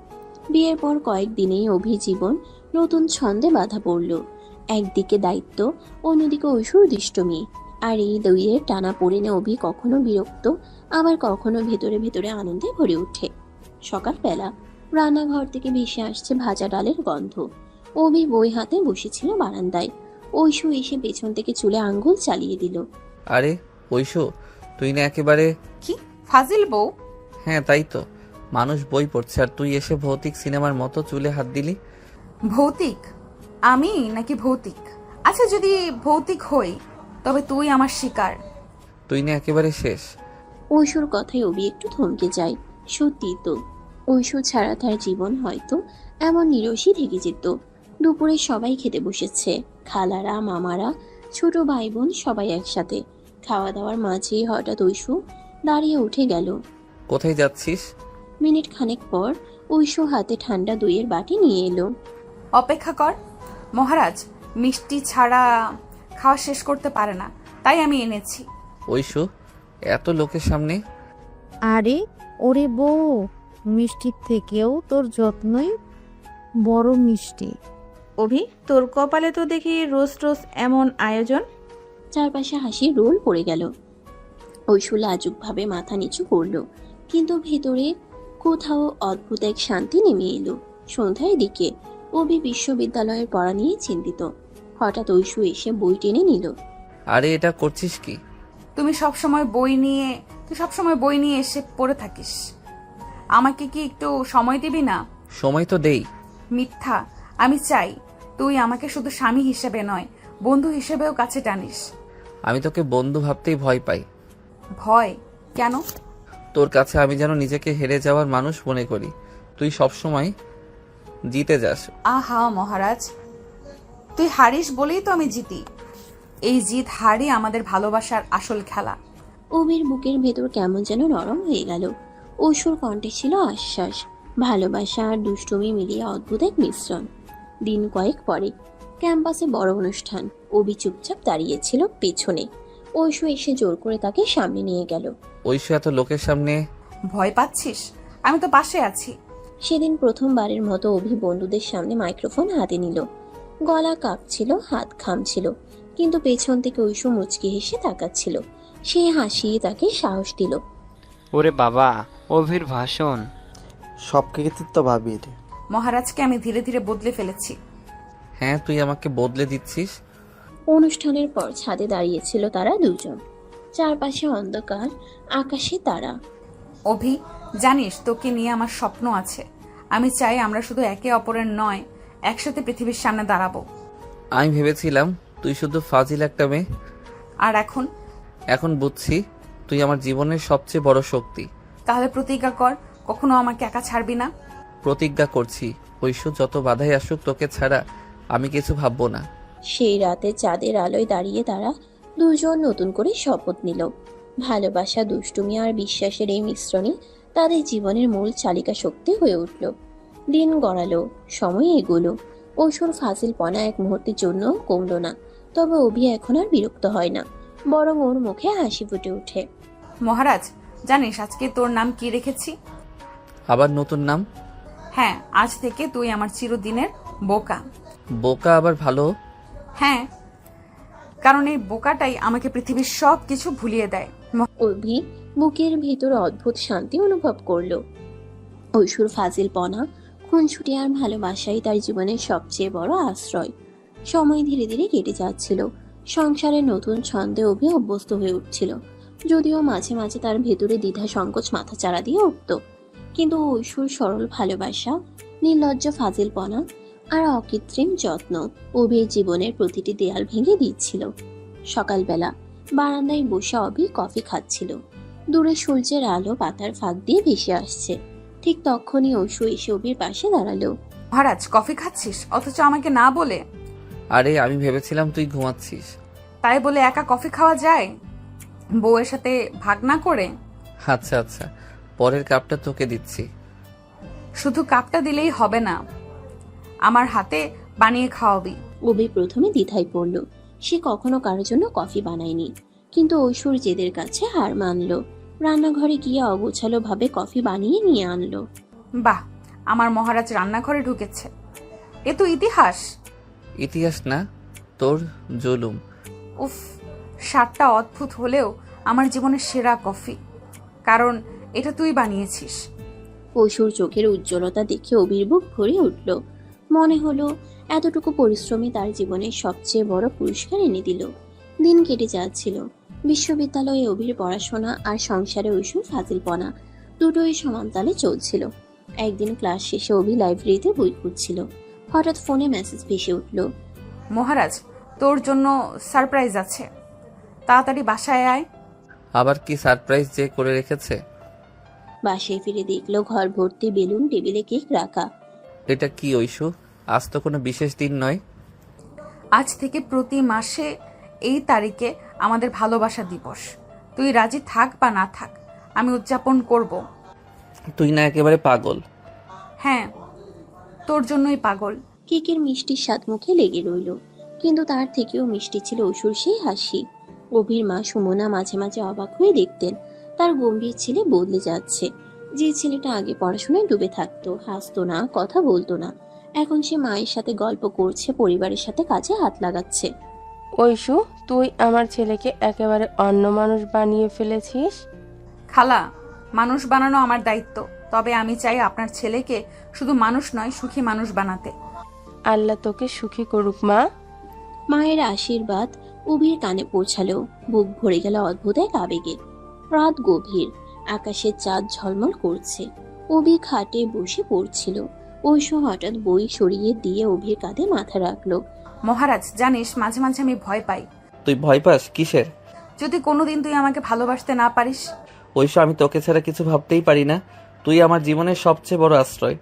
বিয়ের পর কয়েকদিনেই অভি জীবন নতুন ছন্দে বাধা পড়ল। একদিকে দায়িত্ব, অন্যদিকে ঐশুর দুষ্টুমি। আর এই দুইয়ের টানা পড়েনে অভি কখনো বিরক্ত, আবার কখনো ভেতরে ভেতরে আনন্দে ভরে ওঠে। সকালবেলা রান্নাঘর থেকে ভেসে আসছে ভাজা ডালের গন্ধ। অভি বই হাতে বসেছিল বারান্দায়। ঐশু এসে পেছন থেকে চুলে আঙ্গুল চালিয়ে দিল। আরে ঐশু, তুই না একেবারে... কি ফাজিল বউ! হ্যাঁ তাই তো, মানুষ বই পড়ছে আর তুই এসে ভৌতিক সিনেমার মতো চুলে হাত দিলি। ভৌতিক? আমি নাকি ভৌতিক? আচ্ছা, যদি ভৌতিক হই তবে তুই আমার শিকার। তুই না একেবারে শেষ। ঐশুর কথায় অভি একটু থমকে যায়। সত্যি তো, ঐশু ছাড়া তার জীবন হয়তো এমন নিরসই থেকে যেত। দুপুরে সবাই খেতে বসেছে, খালারা, মামারা, ছোট ভাই বোন সবাই একসাথে। খাওয়া দাওয়ার মাঝেই হঠাৎ ঐশু দাঁড়িয়ে উঠে গেল। কোথায় যাচ্ছিস? মিনিট খানেক পর ঐশু হাতে ঠান্ডা দইয়ের বাটি নিয়ে এলো। অপেক্ষা কর মহারাজ, মিষ্টি ছাড়া খাওয়া শেষ করতে পারে না, তাই আমি এনেছি। ঐশু, এত লোকের সামনে? আরে ওরে বউ, মিষ্টির থেকেও তোর যত্নই বড় মিষ্টি। অভি, তোর কপালে তো দেখি রোজ রোজ এমন আয়োজন। চারপাশে হাসির রোল পড়ে গেল। ঐশু লাজুকভাবে মাথা নিচু করলো, কিন্তু ভেতরে কোথাও অদ্ভুত এক শান্তি নেমে এলো। সন্ধ্যার দিকে অভি বিশ্ববিদ্যালয়ের পড়া নিয়ে চিন্তিত। হঠাৎ ঐশু এসে বই টেনে নিল। আরে এটা করছিস কি? তুই সবসময় বই নিয়ে এসে পড়ে থাকিস, আমাকে কি একটু সময় দিবি না? সময় তো দেই। মিথ্যা। আমি চাই তুই আমাকে শুধু স্বামী হিসেবে নয়, বন্ধু হিসেবেও কাছে টানিস। আমি তোকে বন্ধু ভাবতেই ভয় পাই। ভয় কেন? তোর কাছে আমি যেন নিজেকে হেরে যাওয়ার মানুষ মনে করি। তুই সবসময় জিতে যাস। আহা মহারাজ, তুই হারিস বলেই তো আমি জিতি। এই জিত হারই আমাদের ভালোবাসার আসল খেলা। অভির বুকের ভেতর কেমন যেন নরম হয়ে গেল। ঐশুর কণ্ঠে ছিল আশ্বাস, ভালোবাসা আর দুষ্টুমি মিলিয়ে অদ্ভুত এক মিশ্রণ। দিন কয়েক পরে ক্যাম্পাসে বড় অনুষ্ঠান। অভি চুপচাপ দাঁড়িয়েছিল পেছনে। ঐশু এসে জোর করে তাকে সামনে নিয়ে গেল। ঐশু, এত লোকের সামনে ভয় পাচ্ছিস? আমি তো পাশে আছি। সেদিন প্রথমবারের মতো অভি বন্ধুদের সামনে মাইক্রোফোন হাতে নিল। গলা কাঁপছিল, হাত ঘামছিল, কিন্তু পেছন থেকে ঐশু মুচকি হেসে তাকাচ্ছিল। সে হাসি তাকে সাহস দিল। ওরে বাবা, অভির ভাষণ! সব কৃতিত্ব ভাবির। মহারাজকে আমি ধীরে ধীরে বদলে ফেলেছি। হ্যাঁ, তুই আমাকে বদলে দিচ্ছিস। অনুষ্ঠানের পর ছাদে দাঁড়িয়েছিল তারা দুজন। চারপাশে অন্ধকার, আকাশে তারা। অভি, জানিস তোকে নিয়ে আমার স্বপ্ন আছে। আমি চাই আমরা শুধু একে অপরের নয়, একসাথে পৃথিবীর সামনে দাঁড়াবো। আমি ভেবেছিলাম তুই শুধু ফাজিল একটা মেয়ে, আর এখন বুঝছি তুই আমার জীবনের সবচেয়ে বড় শক্তি। তাহলে প্রতিজ্ঞা কর, কখনো আমাকে একা ছাড়বি না। প্রতিজ্ঞা করছি ঐশু, যত বাধাই আসুক তোকে ছাড়া আমি কিছু ভাববো না। সেই রাতে চাঁদের আলোয় দাঁড়িয়ে তারা দুজন নতুন করে শপথ নিল। ভালোবাসা, দুষ্টুমি আর বিশ্বাসের এই মিশ্রণে তাদের জীবনের মূল চালিকা শক্তি হয়ে উঠল। দিন গড়ালো, সময় এগোলো। ঐশুর ফাজিলপনা এক মুহূর্তের জন্য কমল না। তবে অভি এখন আর বিরক্ত হয় না, বরং ওর মুখে হাসি ফুটে ওঠে। মহারাজ, জানিস আজকে তোর নাম কি রেখেছি? আবার নতুন নাম? হ্যাঁ, আজ থেকে তুই আমার চিরদিনের বোকা। বোকা আবার ভালো? হ্যাঁ, কারণ এই বোকাটাই আমাকে পৃথিবীর সব কিছু ভুলিয়ে দেয়। অভি বুকের ভিতর অদ্ভুত শান্তি অনুভব করলো। ঐশুর ফাজিলপনা, খুনছুটি আর ভালোবাসাই তার জীবনের সবচেয়ে বড় আশ্রয়। সময় ধীরে ধীরে কেটে যাচ্ছিল। সংসারের নতুন ছন্দে অভি অভ্যস্ত হয়ে উঠছিল, যদিও মাঝে মাঝে তার ভেতরে দ্বিধা সংকোচ মাথাচাড়া দিয়ে উঠত। কিন্তু ঐশ্বর সরল ভালোবাসা, নির্লজ্জ ফাজিলপনা আর অকৃত্রিম যত্ন অভির জীবনের প্রতিটি দেয়াল ভেঙে দিচ্ছিল। সকালবেলা বারান্দায় বসে অভি কফি খাচ্ছিল। দূরে সূর্যের আলো পাতার ফাঁক দিয়ে ভেসে আসছে। ঠিক তখনই ঐশু এসে অভির পাশে দাঁড়ালো। মহারাজ, কফি খাচ্ছিস অথচ আমাকে না বলে? আরে আমি ভেবেছিলাম তুই ঘুমাচ্ছিস। তাই বলে একা কফি খাওয়া যায় বউয়ের সাথে ভাগ না করে? আচ্ছা আচ্ছা, পরের কাপটা তোকে দিচ্ছি। শুধু কাপটা দিলেই হবে না, আমার হাতে বানিয়ে খাওয়াবি। অভি প্রথমে দ্বিধায় পড়ল। সে কখনো কারোর জন্য কফি বানায়নি, কিন্তু ঐশ্বর জেদের কাছে হার মানলো। রান্নাঘরে গিয়ে অগোছালো ভাবে কফি বানিয়ে নিয়ে আনলো। বাহ, আমার মহারাজ রান্নাঘরে ঢুকেছে, এ তো ইতিহাস। ইতিহাস না, তোর জুলুম। উফ, স্বাদটা অদ্ভুত হলেও আমার জীবনের সেরা কফি, কারণ এটা তুই বানিয়েছিস। ঐশ্বর চোখের উজ্জ্বলতা দেখে অভির বুক ভরে উঠল। মনে হলো এতটুকু পরিশ্রমী তার জীবনের সবচেয়ে বড় পুরস্কার এনে দিল। দিন কেটে যাচ্ছিল। বিশ্ববিদ্যালয়ে অভির পড়াশোনা আর সংসারে ঐশ্বর ফাজিলপনা দুটোই সমানতালে চলছিল। একদিন ক্লাস শেষে অভি লাইব্রেরিতে বই খুঁজছিল। হঠাৎ ফোনে মেসেজ ভেসে উঠল। মহারাজ, তোর জন্য সারপ্রাইজ আছে, তাড়াতাড়ি বাসায় আয়। আবার কি সারপ্রাইজ যে করে রেখেছে? বাসায় ফিরে দেখলো ঘর ভর্তি বেলুন, টেবিলে কেক রাখা। এটা কি ঐশু? আজ তো কোনো বিশেষ দিন নয়। আজ থেকে প্রতি মাসে এই তারিখে আমাদের ভালোবাসা দিবস। তুই রাজি থাক বা না থাক, আমি উদযাপন করব। তুই না একেবারে পাগল? হ্যাঁ, তোর জন্যই পাগল। কেকের মিষ্টির স্বাদ মুখে লেগে রইল, কিন্তু তার থেকেও মিষ্টি ছিল ঐশ্বর সেই হাসি। অভির মা সুমনা মাঝে মাঝে অবাক হয়ে দেখতেন তার গম্ভীর ছেলে বদলে যাচ্ছে। যে ছেলেটা আগে পড়াশোনায় ডুবে থাকতো, হাসতো না, কথা বলতো না, এখন সে মায়ের সাথে গল্প করছে, পরিবারের সাথে কাজে হাত লাগাচ্ছে। ঐশু, তুই আমার ছেলেকে একেবারে অন্য মানুষ বানিয়ে ফেলেছিস। খালা, মানুষ বানানো আমার দায়িত্ব, তবে আমি চাই আপনার ছেলেকে শুধু মানুষ নয়, সুখী মানুষ বানাতে। আল্লাহ তোকে সুখী করুক মা। মায়ের আশীর্বাদ অভির কানে পৌঁছালো। বুক ভরে গেল অদ্ভুত এক আবেগে। রাত গভীর, আকাশে চাঁদ ঝলমল করছে। অভি খাটে বসে পড়ছিল। ঐশু হঠাৎ বই সরিয়ে দিয়ে অভির কাঁধে মাথা রাখলো। মহারাজ, জানিস মাঝে মাঝে আমি ভয় পাই। তুই ভয় পাস কিসের? যদি কোনোদিন তুই আমাকে ভালোবাসতে না পারিস। ঐশু, আমি তোকে ছাড়া কিছু ভাবতেই পারি না। তুই আমার জীবনের সবচেয়ে বড় আশ্রয়।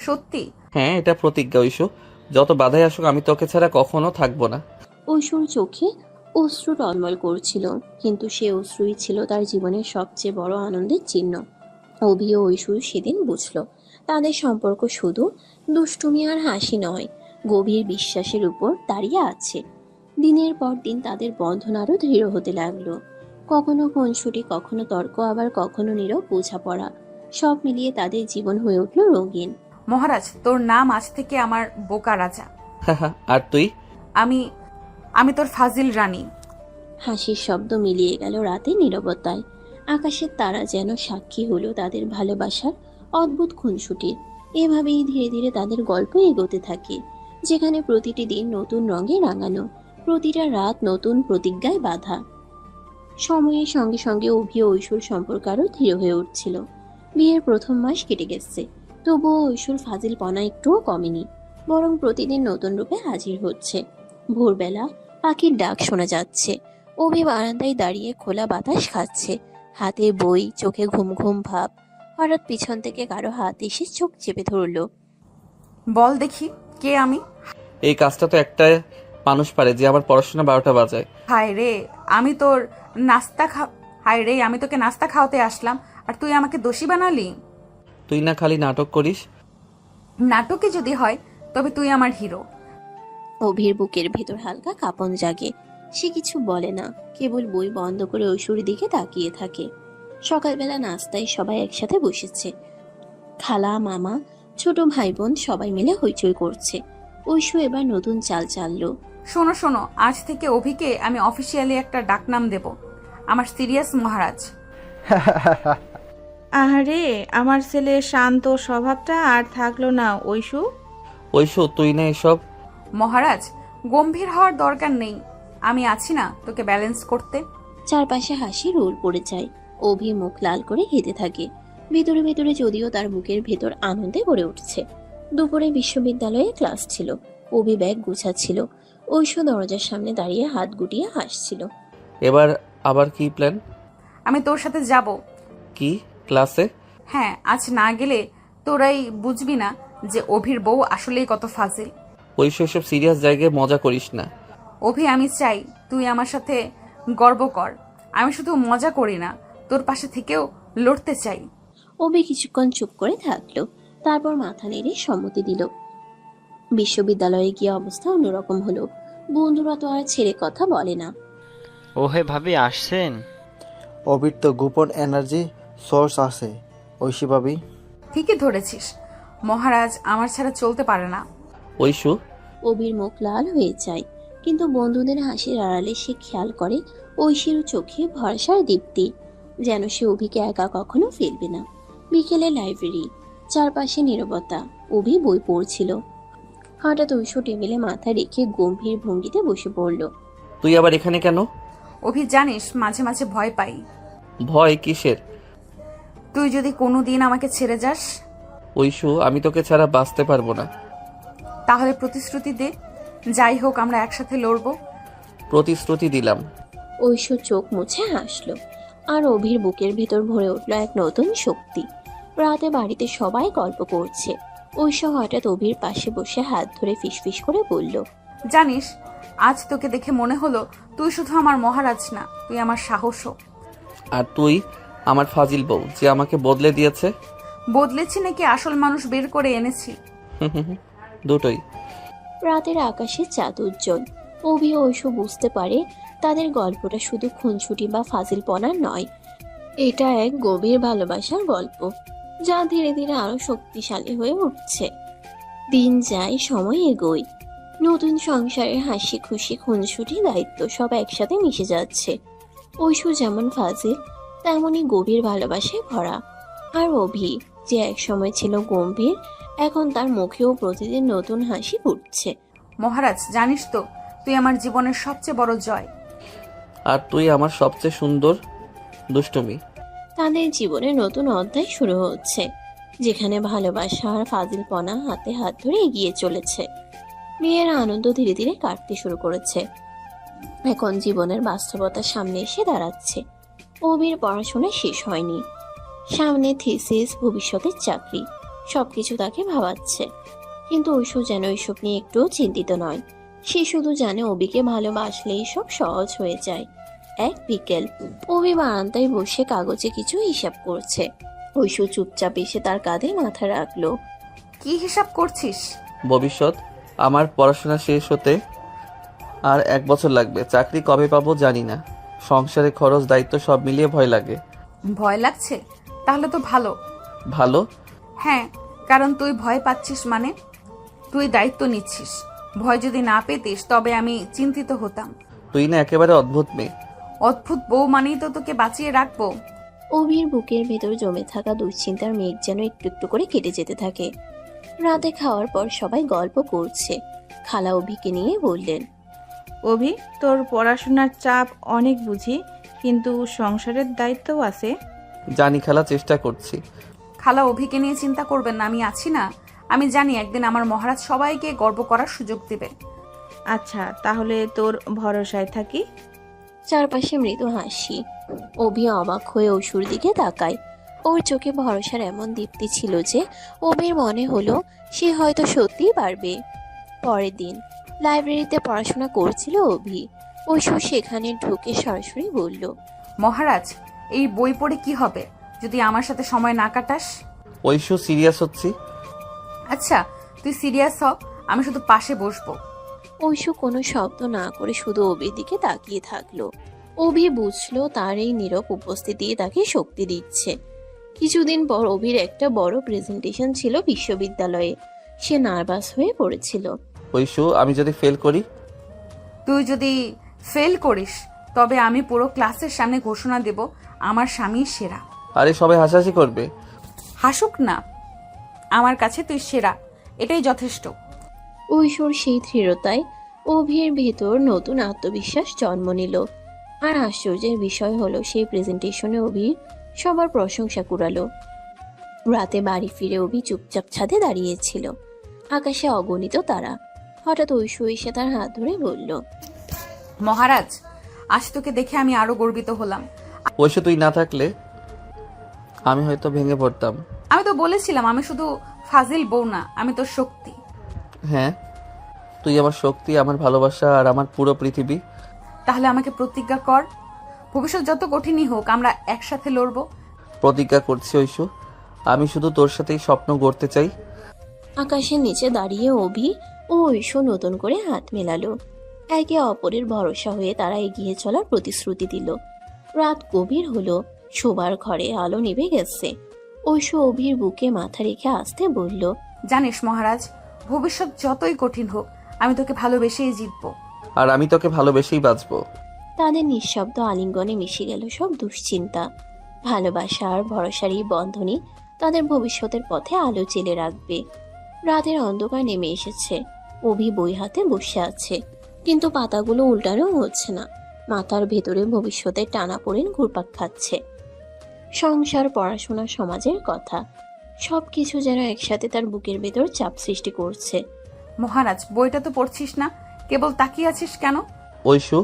সত্যি? হ্যাঁ, এটা প্রতিজ্ঞা ঐশু। যত বাধাই আসুক আমি তোকে ছাড়া কখনো থাকবো না। ঐশুর চোখে অশ্রু টলমল করছিল, কিন্তু সে অশ্রুই ছিল তার জীবনের সবচেয়ে বড় আনন্দের চিহ্ন। অভি ও ঐশু সেদিন বুঝল তাদের সম্পর্ক শুধু দুষ্টুমি আর হাসি নয়, গভীর বিশ্বাসের উপর দাঁড়িয়ে আছে। দিনের পর দিন তাদের বন্ধন আরো দৃঢ় হতে লাগলো। কখনো খুনসুটি, কখনো তর্ক, আবার কখনো নীরব বোঝাপড়া। সব মিলিয়ে তাদের জীবন হয়ে উঠল রঙিন। মহারাজ, তোর নাম আজ থেকে আমার বোকা রাজা। আর তুই? আমি তোর ফাজিল রানী। হাসির শব্দ মিলিয়ে গেল রাতের নীরবতায়। আকাশের তারা যেন সাক্ষী হলো তাদের ভালোবাসার অদ্ভুত খুনসুটির। এভাবেই ধীরে ধীরে তাদের গল্প এগোতে থাকে, যেখানে প্রতিটি দিন নতুন রঙে রাঙানো, প্রতিটা রাত নতুন প্রতিজ্ঞায় বাঁধা। সময়ের সঙ্গে সঙ্গে অভি ও ঐশ্বর সম্পর্ক আরও দৃঢ় হয়ে উঠছিল। বিয়ের প্রথম মাস কেটে গেছে, তবুও ঐশ্বর ফাজিলপনা একটুও কমেনি, বরং প্রতিদিন নতুন রূপে হাজির হচ্ছে। ভোরবেলা পাখির ডাক শোনা যাচ্ছে। অভি বারান্দায় দাঁড়িয়ে খোলা বাতাস খাচ্ছে, হাতে বই, চোখে ঘুম ঘুম ভাব। হঠাৎ পিছন থেকে কারো হাত এসে চোখ চেপে ধরলো। বল দেখি, কে আমি? এই কাজটা তো একটা মানুষ পারে যে আমার পড়াশোনা 12টা বাজায়। হায় রে, আমি তোকে নাস্তা খাওয়াতে আসলাম, আর তুই আমাকে দোষী বানালি। তুই না খালি নাটক করিস। নাটকে যদি হয় তবে তুই আমার হিরো। অভির বুকের ভেতর হালকা কাঁপন জাগে। সে কিছু বলে না, কেবল বই বন্ধ করে ঐশ্বর দিকে তাকিয়ে থাকে। সকালবেলা নাস্তায় সবাই একসাথে বসেছে। খালা, মামা, ছোট ভাই বোন সবাই মিলে হইচই করছে। ঐশু এবার নতুন চাল চাললো। শোনো শোনো, আজ থেকে অভিকে আমি অফিসিয়ালি একটা ডাকনাম দেব, আমার সিরিয়াস মহারাজ। আহারে, আমার ছেলে শান্ত স্বভাবটা আর থাকলো না। ঐশু, তুই না এসব? মহারাজ, গম্ভীর হওয়ার দরকার নেই, আমি আছি না তোকে ব্যালেন্স করতে। চারপাশে হাসি রোল পড়ে যায়। অভি মুখ লাল করে হেঁটে থাকে। ভেতরে ভেতরে যদিও তার বুকের ভেতর আনন্দে ভরে উঠছে। দুপুরে বিশ্ববিদ্যালয়ে ক্লাস ছিল। অভি ব্যাগ গুছাচ্ছিল। ঐশী দরজার সামনে দাঁড়িয়ে হাত গুটিয়ে হাসছিল। এবার আবার কি প্ল্যান? আমি তোর সাথে যাব। কি ক্লাসে? হ্যাঁ, আজ না গেলে তোরাই বুঝবি না যে অভির বউ আসলেই কত ফাজিল। ওই সব সিরিয়াস জায়গায় মজা করিস না। অভি, আমি চাই তুই আমার সাথে গর্ব কর। আমি শুধু মজা করি না, তোর পাশে থেকেও লড়তে চাই। অভি কিছুক্ষণ চুপ করে থাকলো, তারপর মাথা নেড়ে সম্মতি দিল। বিশ্ববিদ্যালয়ে গিয়ে অবস্থা অন্যরকম হলো। বন্ধুরা তো আর ছেড়ে কথা বলে না। ওহে ভাবি আসছেন? অবির তো গোপন এনার্জি সোর্স আছে ঐশী ভাবি। ঠিকই ধরেছিস, মহারাজ আমার ছাড়া চলতে পারে না। ঐশু, অবির মুখ লাল হয়ে যায়, কিন্তু বন্ধুদের হাসির আড়ালে সে খেয়াল করে ঐশীর চোখে ভরসার দীপ্তি, যেন সে অভিকে একা কখনো ফেলবে না। বিকেলে লাইব্রেরি, চারপাশে নীরবতা। অভি বই পড়ছিল। হঠাৎ ঐশু টেবিলে মাথা রেখে গম্ভীর ভঙ্গিতে বসে পড়ল। তুই আবার এখানে কেন? অভি, জানিস মাঝে মাঝে ভয় পাই। ভয় কিসের? তুই যদি কোনোদিন আমাকে ছেড়ে যাস। ঐশু, আমি তোকে ছাড়া বাঁচতে পারবো না। তাহলে প্রতিশ্রুতি দে, যাই হোক আমরা একসাথে লড়বো। প্রতিশ্রুতি দিলাম। ঐশু চোখ মুছে হাসলো, আর অভির বুকের ভেতর ভরে উঠল এক নতুন শক্তি। রাতে বাড়িতে সবাই গল্প করছে। ঐশু হঠাৎ অভির পাশে বসে হাত ধরে ফিসফিস করে বলল, জানিস, আজ তোকে দেখে মনে হলো তুই শুধু আমার মহারাজ না, তুই আমার সাহসও। আর তুই আমার ফাজিল বউ যে আমাকে বদলে দিয়েছে। বদলেছি নাকি আসল মানুষ বের করে এনেছি? দুটোই। রাতের আকাশে চাঁদ উজ্জ্বল। অভি ও ঐশু বুঝতে পারে তাদের গল্পটা শুধু খুনছুটি বা ফাজিলপনার নয়, এটা এক গভীর ভালোবাসার গল্প, যা ধীরে ধীরে আরো শক্তিশালী হয়ে উঠছে। দিন যায়, সময় এগোয়। নতুন সংসারের হাসি খুশি, খুনছুটি, দায়িত্ব সব একসাথে মিশে যাচ্ছে। ঐশু যেমন ফাজিল, তেমনই গভীর ভালোবাসায় ভরা। আর অভি, যে একসময় ছিল গম্ভীর, এখন তার মুখেও প্রতিদিন নতুন হাসি ফুটছে। মহারাজ, জানিস তো তুই আমার জীবনের সবচেয়ে বড় জয়। আর তুই আমার সবচেয়ে সুন্দর দুষ্টুমি। তাদের জীবনে নতুন অধ্যায় শুরু হচ্ছে, যেখানে ভালোবাসা আর ফাজিলপনা হাতে হাত ধরে এগিয়ে চলেছে। মেয়ের আনন্দ ধীরে ধীরে কাটতে শুরু করেছে। এখন জীবনের বাস্তবতার সামনে এসে দাঁড়াচ্ছে। অভির পড়াশোনা শেষ হয়নি, সামনে থিসিস, ভবিষ্যতের চাকরি, সবকিছু তাকে ভাবাচ্ছে। কিন্তু ঐশু যেন এইসব নিয়ে একটুও চিন্তিত নয়। সে শুধু জানে অভিকে ভালোবাসলেই সব সহজ হয়ে যায়। এক বিকেল, অভি বারান্দায় বসে কাগজে কিছু হিসাব করছে। ঐশু চুপচাপ এসে তার কাঁধে মাথা রাখলো। কি হিসাব করছিস? ভবিষ্যৎ, আমার পড়াশোনা শেষ হতে আর 1 বছর লাগবে। চাকরি কবে পাবো জানি না। সংসারে খরচ, দায়িত্ব সব মিলিয়ে ভয় লাগে। ভয় লাগছে? তাহলে তো ভালো। ভালো? হ্যাঁ, কারণ তুই ভয় পাচ্ছিস মানে তুই দায়িত্ব নিচ্ছিস। ভয় যদি না পেতিস তবে আমি চিন্তিত হতাম। তুই না একেবারে অদ্ভুত মেয়ে। অদ্ভুত বউ মানেই তো তোকে বাঁচিয়ে রাখবো। অভির বুকের ভেতর জমে থাকা দুশ্চিন্তার মেঘ যেন একটু একটু করে কেটে যেতে থাকে। রাতে খাওয়ার পর সবাই গল্প করছে। খালা অভিকে নিয়ে বললেন, অভি, তোর পড়াশোনার চাপ অনেক বুঝি, কিন্তু সংসারের দায়িত্বও আছে। জানি খালা, চেষ্টা করছি। খালা, অভিকে নিয়ে চিন্তা করবেন না, আমি আছি না। আমি জানি একদিন আমার মহারাজ সবাইকে গর্ব করার সুযোগ দিবে। আচ্ছা, তাহলে তোর ভরসায় থাকি। চারপাশে মৃদু হাসি। অভি অবাক হয়ে ঐশুর দিকে তাকায়। ওর চোখে ভরসার এমন দীপ্তি ছিল যে অভির মনে হলো সে হয়তো সত্যিই পারবে। পরের দিন লাইব্রেরিতে পড়াশোনা করছিল অভি। ঐশু সেখানে ঢুকে সরাসরি বলল, মহারাজ, এই বই পড়ে কি হবে যদি আমার সাথে সময় না কাটাস? ঐশু, সিরিয়াস হচ্ছি। আচ্ছা, তুই সিরিয়াস হ, আমি শুধু পাশে বসবো। ঐশু কোনো শব্দ না করে শুধু অভির দিকে তাকিয়ে থাকলো। অভি বুঝলো তার এই নীরব উপস্থিতি তাকে শক্তি দিচ্ছে। কিছুদিন পর অভির একটা বড় প্রেজেন্টেশন ছিল বিশ্ববিদ্যালয়ে। সে নার্ভাস হয়ে পড়েছিল। ঐশু, আমি যদি ফেল করি? তুই যদি ফেল করিস তবে আমি পুরো ক্লাসের সামনে ঘোষণা দেব আমার স্বামী সেরা। আরে সবাই হাসাহাসি করবে। হাসুক না, আমার কাছে তুই সেরা, এটাই যথেষ্ট। ঐশুর সেই দৃঢ়তায় অভির ভেতর নতুন আত্মবিশ্বাস জন্ম নিল। আর আশ্চর্যের বিষয় হলো সেই প্রেজেন্টেশনে অভি সবার প্রশংসা কুড়ালো। রাতে বাড়ি ফিরে অভি চুপচাপ ছাদে দাঁড়িয়েছিল। আকাশে অগণিত তারা। হঠাৎ ঐশু এসে তার হাত ধরে বলল, মহারাজ, আজ তোকে দেখে আমি আরো গর্বিত হলাম। ওইসে তুই না থাকলে আমি হয়তো ভেঙে পড়তাম। আমি তো বলেছিলাম আমি শুধু ফাজিল বউ না, আমি তোর শক্তি। হ্যাঁ, তুই আমার শক্তি, আমার ভালোবাসা আর আমার পুরো পৃথিবী। তাহলে আমাকে প্রতিজ্ঞা কর, ভবিষ্যৎ যত কঠিনই হোক আমরা একসাথে লড়বো। প্রতিজ্ঞা করছি ঐশু, আমি শুধু তোর সাথেই স্বপ্ন গড়তে চাই। আকাশের নিচে দাঁড়িয়ে অভি ও ঐশু নতুন করে হাত মেলালো। একে অপরের ভরসা হয়ে তারা এগিয়ে চলার প্রতিশ্রুতি দিল। রাত গভীর হলো, শোবার ঘরে আলো নিভে গেছে। ঐশু অভির বুকে মাথা রেখে আসতে বলল, জানিস মহারাজ, ভবিষ্যৎ যতই কঠিন হোক আমি তোকে ভালোবেসেই জিতবো। আর আমি তোকে ভালোবেসেই বাঁচবো। তাদের নিঃশব্দ আলিঙ্গনে মিশে গেল সব দুশ্চিন্তা। ভালোবাসা আর ভরসার এই বন্ধনই তাদের ভবিষ্যতের পথে আলো জেলে রাখবে। রাতের অন্ধকার নেমে এসেছে। অভি বই হাতে বসে আছে, কিন্তু পাতাগুলো উল্টানো হচ্ছে না। মাথার ভেতরে ভবিষ্যতের টানাপোড়েন ঘুরপাক খাচ্ছে। সংসার, পড়াশোনা, সমাজের কথা সবকিছু যেন একসাথে তার বুকের ভেতর চাপ সৃষ্টি করছে। মহারাজ, বইটা তো পড়ছিস না, কেবল তাকিয়ে আছিস কেন? ঐশু,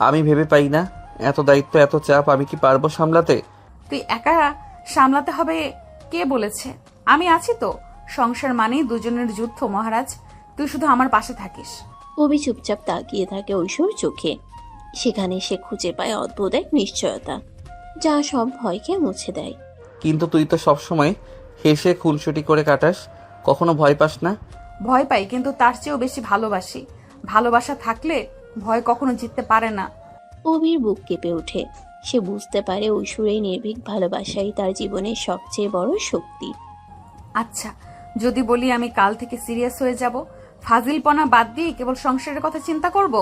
আমি ভেবে পাই না, এত দায়িত্ব, এত চাপ আমি কি পারবো সামলাতে? তুই একা সামলাতে হবে কে বলেছে? আমি আছি তো। সংসার মানেই দুজনের যুদ্ধ মহারাজ, তুই শুধু আমার পাশে থাকিস। অভি চুপচাপ তাকিয়ে থাকে ঐশুর চোখে। সেখানে সে খুঁজে পায় অদ্ভুত এক নিশ্চয়তা, যা সব ভয়কে মুছে দেয়। কিন্তু তুই তো সবসময় হেসে খুনসুটি করে কাটাস, কখনো ভয় পাস না? ভয় পাই, কিন্তু তার চেয়েও বেশি ভালোবাসি। ভালোবাসা থাকলে ভয় কখনো জিততে পারে না। অভির বুক কেঁপে ওঠে। সে বুঝতে পারে ঐশুর এই নির্ভীক ভালোবাসাই তার জীবনের সবচেয়ে বড় শক্তি। আচ্ছা, যদি বলি আমি কাল থেকে সিরিয়াস হয়ে যাব, ফাজিলপনা বাদ দিয়ে কেবল সংসারের কথা চিন্তা করব?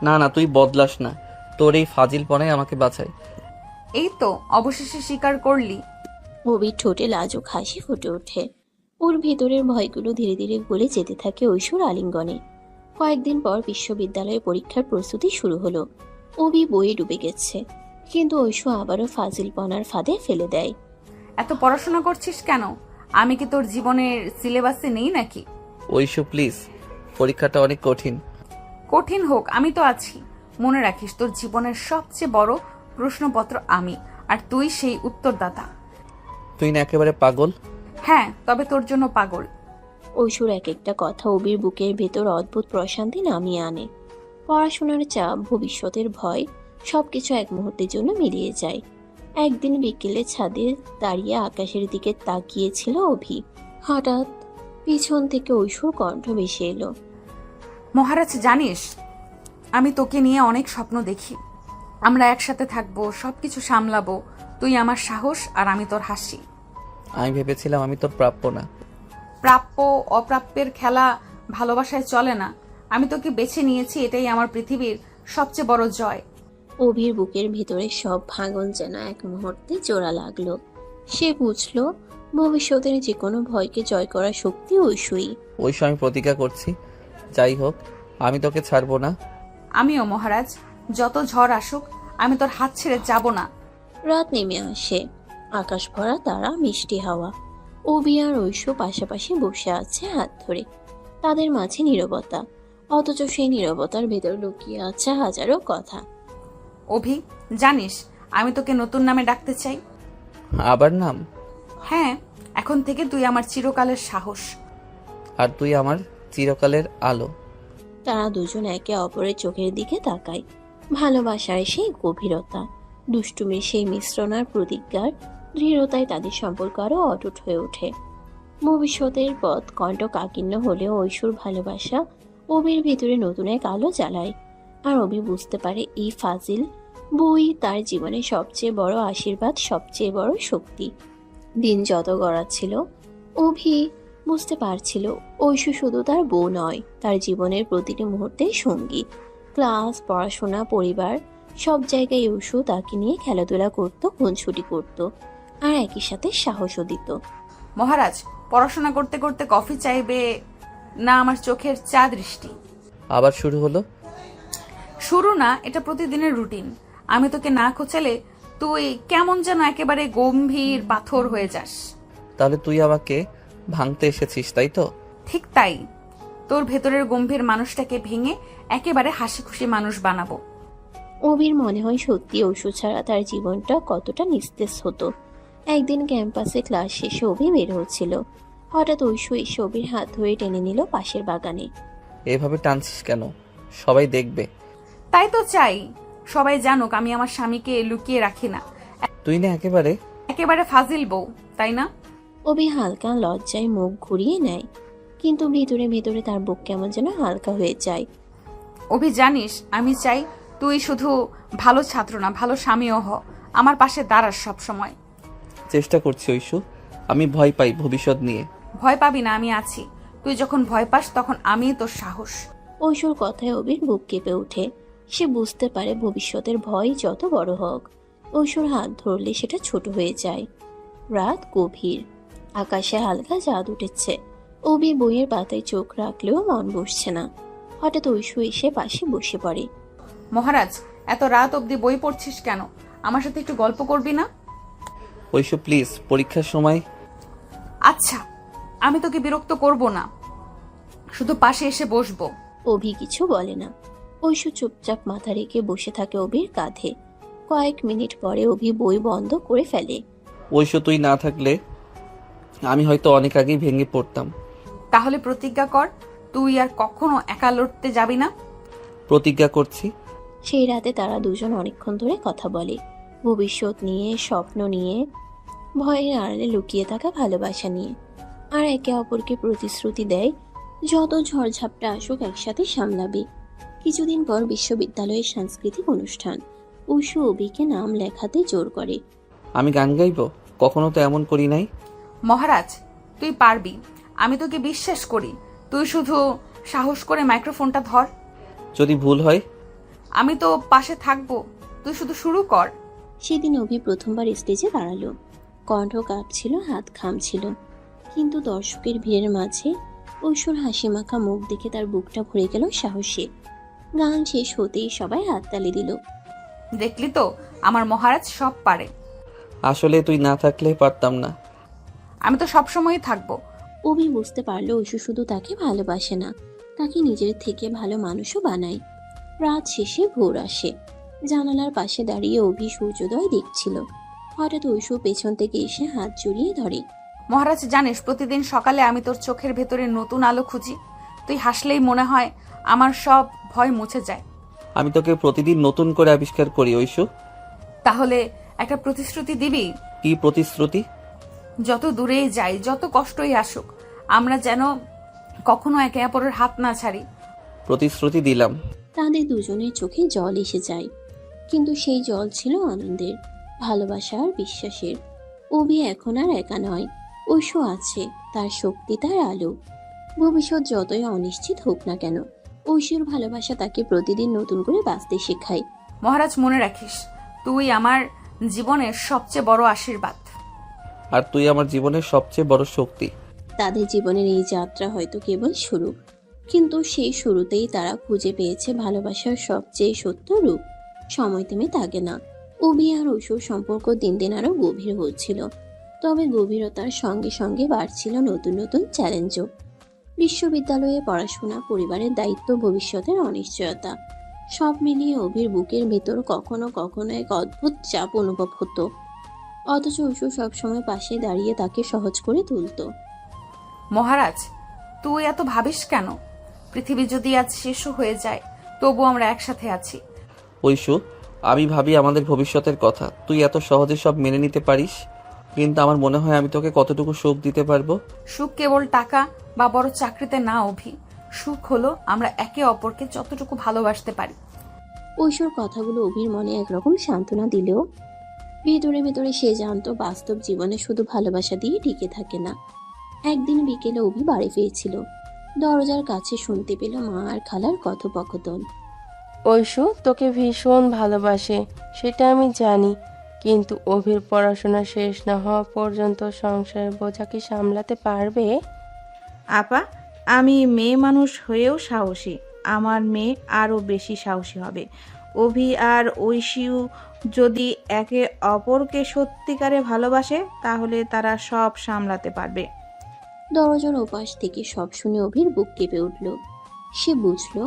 না না, তুই বদলাস না, তোর এই ফাজিলপনাই আমাকে বাঁচায়। এই তো অবশেষে স্বীকার করলি। অভির ঠোঁটে লাজুক হাসি ফুটে ওঠে। ওর ভেতরের ভয়গুলো ধীরে ধীরে গলে যেতে থাকে ঐশুর আলিঙ্গনে। কয়েকদিন পর বিশ্ববিদ্যালয়ে পরীক্ষার প্রস্তুতি শুরু হলো। অভি বইয়ে ডুবে গেছে, কিন্তু ঐশু আবারও ফাজিলপনার ফাঁদে ফেলে দেয়। এত পড়াশোনা করছিস কেন? আমি কি তোর জীবনের সিলেবাসে নেই নাকি? ঐশু প্লিজ, পরীক্ষাটা অনেক কঠিন। কঠিন হোক, আমি তো আছি। মনে রাখিস, তোর জীবনের সবচেয়ে বড় প্রশ্নপত্র আমি, আর তুই সেই উত্তরদাতা। তুই না একেবারে পাগল? হ্যাঁ, তবে তোর জন্য পাগল। ঐশুর এক একটা কথা অভির বুকের ভেতর অদ্ভুত প্রশান্তি নামিয়ে আনে। পড়াশোনার চাপ, ভবিষ্যতের ভয়, সবকিছু এক মুহূর্তের জন্য মিলিয়ে যায়। একদিন বিকেলে ছাদে দাঁড়িয়ে আকাশের দিকে তাকিয়েছিল অভি। হঠাৎ পিছন থেকে ঐশুর কণ্ঠ ভেসে এলো, মহারাজ, জানিস আমি তোকে নিয়ে অনেক স্বপ্ন দেখি। আমরা একসাথে থাকবো, সবকিছু সামলাবো। তুই আমার সাহস আর আমি তোর হাসি। আমি ভেবেছিলাম আমি তোর প্রাপ্য না। প্রাপ্য অপ্রাপ্যের খেলা ভালোবাসায় চলে না। আমি তোকে বেছে নিয়েছি, এটাই আমার পৃথিবীর সবচেয়ে বড় জয়। অভির বুকের ভিতরে সব ভাঙন যেন এক মুহূর্তে জোড়া লাগলো। সে বুঝলো ভবিষ্যতের যে কোনো ভয়কে জয় করার শক্তি ঐশুই। ঐশু, আমি প্রতিজ্ঞা করছি, যাই হোক আমি তোকে ছাড়বো না। আমিও মহারাজ, যত ঝড় আসুক আমি তোর হাত ছেড়ে যাব না। রাত নেমে আসে, আকাশ ভরা তারা, মিষ্টি হাওয়া। অভি আর ঐশু পাশাপাশি বসে আছে হাত ধরে। তাদের মাঝে নীরবতা, অথচ সেই নীরবতার ভেতর লুকিয়ে আছে হাজারো কথা। অভি, জানিস আমি তোকে নতুন নামে ডাকতে চাই। আবার নাম? হ্যাঁ, এখন থেকে তুই আমার চিরকালের সাহস। আর তুই আমার চিরকালের আলো। তারা দুজন একে অপরের চোখের দিকে তাকায়। ভালোবাসার সেই গভীরতা, দুষ্টুমির সেই মিশ্রণ আর প্রতিজ্ঞার দৃঢ়তায় তাদের সম্পর্ক আরো অটুট হয়ে ওঠে। ভবিষ্যতের পথ কণ্টকাকীর্ণ হলেও ঐশুর ভালোবাসা অভির ভিতরে নতুন এক আলো জ্বালায়। আর অভি বুঝতে পারে এই ফাজিল বই তার জীবনে সবচেয়ে বড় আশীর্বাদ, সবচেয়ে বড় শক্তি। দিন যত গড়াচ্ছিল অভি বুঝতে পারছিল ঐশু শুধু তার বউ নয়, তার জীবনের প্রতিটি মুহূর্তের সঙ্গী। ক্লাস, পড়াশোনা, পরিবার, সব জায়গায় ঐশু তাকে নিয়ে খেলাধুলা করত, খুনছুটি করত, আর একই সাথে সাহসও দিত। মহারাজ, পড়াশোনা করতে করতে কফি চাইবে না আমার চোখের চা দৃষ্টি? আবার শুরু হলো? শুরু না, এটা প্রতিদিনের রুটিন। আমি তোকে না খোঁচালে তুই কেমন যেন একেবারে গম্ভীর পাথর হয়ে যাস। তাহলে তুই আমাকে ভাঙতে এসেছিস, তাই তো? ঠিক তাই, তোর ভেতরের গম্ভীর মানুষটাকে ভেঙে একেবারে হাসি খুশি মানুষ বানাবো। অভির মনে হয় সত্যি ঐশু ছাড়া তার জীবনটা কতটা নিস্তেজ হতো। একদিন ক্যাম্পাসে ক্লাস শেষে অভি বের হচ্ছিল। হঠাৎ ঐশু এসে অভির হাত ধরে টেনে নিল পাশের বাগানে। এভাবে টানছিস কেন? সবাই দেখবে। তাই তো চাই সবাই জানুক আমি আমার স্বামীকে লুকিয়ে রাখি না। তুই না একেবারে ফাজিল বউ, তাই না? অভি হালকা লজ্জায় মুখ ঘুরিয়ে নেয়, কিন্তু ভিতরে ভিতরে তার বুক কেমন যেন হালকা হয়ে যায়। অভি, জানিস আমি চাই তুই শুধু ভালো ছাত্র না, ভালো স্বামীও হ। আমার পাশে দাঁড়াস সব সময়। চেষ্টা করছি ঐশু, আমি ভয় পাই ভবিষ্যৎ নিয়ে। ভয় পাবি না, আমি আছি। তুই যখন ভয় পাস তখন আমি তোর সাহস। ঐশুর কথায় অভির বুক কেঁপে ওঠে। সে বুঝতে পারে ভবিষ্যতের ভয় যত বড় হোক, ঐশুর হাত ধরলে সেটা ছোট হয়ে যায়। রাত গভীর, আকাশে হালকা চাঁদ উঠেছে। অভি বইয়ের পাতায় চোখ রাখলেও মন বসছে না। হঠাৎ ঐশু এসে পাশে বসে পড়ে। মহারাজ, এত রাত অবধি বই পড়ছিস কেন? আমার সাথে একটু গল্প করবি না? ঐশু প্লিজ, পরীক্ষার সময়। আচ্ছা, আমি তোকে বিরক্ত করব না, শুধু পাশে এসে বসবো। অভি কিছু বলে না। ঐশু চুপচাপ মাথা রেখে বসে থাকে অভির কাঁধে। কয়েক মিনিট পরে অভি বই বন্ধ করে ফেলে। ঐশু তুই না থাকলে আমি হয়তো অনেক আগেই ভেঙে পড়তাম। তাহলে প্রতিজ্ঞা কর তুই আর কখনো একা লড়তে যাবি না। প্রতিজ্ঞা করছি। সেই রাতে তারা দুজন অনেকক্ষণ ধরে কথা বলে, ভবিষ্যৎ নিয়ে, স্বপ্ন নিয়ে, ভয়ের আড়ালে লুকিয়ে থাকা ভালোবাসা নিয়ে। আর একে অপরকে প্রতিশ্রুতি দেয় যত ঝড়ঝাপটা আসুক একসাথে সামলাবে। কিছুদিন পর বিশ্ববিদ্যালয়ের সাংস্কৃতিক অনুষ্ঠান। ঐশু অভিকে নাম লেখাতে জোর করে। আমি গান গাইব? কখনো তো এমন করি নাই। মহারাজ, তুই পারবি, আমি তোকে বিশ্বাস করি। তুই শুধু সাহস করে মাইক্রোফোনটা ধর। যদি ভুল হয়? আমি তো পাশে থাকবো, তুই শুধু শুরু কর। সেদিন অভি প্রথমবার স্টেজে দাঁড়ালো। কণ্ঠ কাঁপছিল, হাত ঘামছিল, কিন্তু দর্শকের ভিড়ের মাঝে ঐশ্বর হাসি মাখা মুখ দেখে তার বুকটা ভরে গেল সাহসে। গান শেষ হতেই সবাই হাততালি দিল। দেখলি তো, আমার মহারাজ সব পারে। আসলে তুই না থাকলে পারতাম না। আমি তো সবসময়ই থাকবো। অভি বুঝতে পারলো ঐশু শুধু তাকে ভালোবাসে না, তাকে নিজের থেকে ভালো মানুষও বানায়। রাত শেষে ভোর আসে। জানালার পাশে দাঁড়িয়ে অভি সূর্যোদয় দেখছিল। হঠাৎ ঐশু পেছন থেকে এসে হাত জড়িয়ে ধরে। মহারাজ, জানিস প্রতিদিন সকালে আমি তোর চোখের ভেতরে নতুন আলো খুঁজি। তুই হাসলেই মনে হয় আমার সব ভয় মুছে যায়। আমি তোকে প্রতিদিন নতুন করে আবিষ্কার করি ঐশু। তাহলে একটা প্রতিশ্রুতি দিবি? কি প্রতিশ্রুতি? যত দূরেই যাই, যত কষ্টই আসুক, আমরা যেন কখনো একে অপরের হাত না ছাড়ি। প্রতিশ্রুতি দিলাম। তাদের দুজনের চোখে জল এসে যায়, কিন্তু সেই জল ছিল আনন্দের, ভালোবাসা আর বিশ্বাসের। অভি এখন আর একা নয়, ঐশু আছে, তার শক্তি, তার আলো। ভবিষ্যৎ যতই অনিশ্চিত হোক না কেন, ঐশুর ভালোবাসা তাকে প্রতিদিন নতুন করে বাঁচতে শেখায়। মহারাজ, মনে রাখিস, তুই আমার জীবনের সবচেয়ে বড় আশীর্বাদ। আর তুই আমার জীবনের সবচেয়ে বড় শক্তি। তাদের জীবনের এই যাত্রা হয়তো কেবল শুরু, কিন্তু সেই শুরুতেই তারা খুঁজে পেয়েছে ভালোবাসার সবচেয়ে সত্য রূপ। সময় থেমে থাকে না। অভি আর ঐশুর সম্পর্ক দিন দিন আরো গভীর হচ্ছিল, তবে গভীরতার সঙ্গে সঙ্গে বাড়ছিল নতুন নতুন চ্যালেঞ্জও। বিশ্ববিদ্যালয়ে পড়াশোনা, পরিবারের দায়িত্ব, ভবিষ্যতের অনিশ্চয়তা, সব মিলিয়ে অভির বুকের ভেতর কখনো কখনো এক অদ্ভুত চাপ অনুভব হতো। অথচ ঐশু সবসময় পাশে দাঁড়িয়ে তাকে সহজ করে তুলত। মহারাজ, তুই এত ভাবিস কেন? পৃথিবী যদি আজ শেষও হয়ে যায়, তবু আমরা একসাথে আছি। ঐশু, আমি ভাবি আমাদের ভবিষ্যতের কথা। তুই এত সহজে সব মেনে নিতে পারিস, কিন্তু আমার মনে হয় আমি তোকে কতটুকু সুখ দিতে পারবো। সুখ কেবল টাকা বা বড় চাকরিতে না অভি। সুখ হলো আমরা একে অপরকে যতটুকু ভালোবাসতে পারি। ঐশুর কথাগুলো অভির মনে একরকম সান্ত্বনা দিলেও ভেতরে ভেতরে সে জানতো বাস্তব জীবনে শুধু ভালোবাসা দিয়ে টিকে থাকে না। একদিন বিকেলে অভি বাড়ি ফিরছিল। দরজার কাছে শুনতে পেল মা আর খালার কথোপকথন। ঐশু তোকে ভীষণ ভালোবাসে, সেটা আমি জানি, কিন্তু অভির পড়াশোনা শেষ না হওয়া পর্যন্ত সংসারের বোঝা কি সামলাতে পারবে? আপা, আমি মেয়ে মানুষ হয়েও সাহসী। আমার মেয়ে আরও বেশি সাহসী হবে। অভি আর ঐশিও যদি একে অপরকে সত্যিকারে ভালোবাসে তাহলে তারা সব সামলাতে পারবে। দরজার ওপাশ থেকে সব শুনে অভির বুক কেঁপে উঠল। সে বুঝল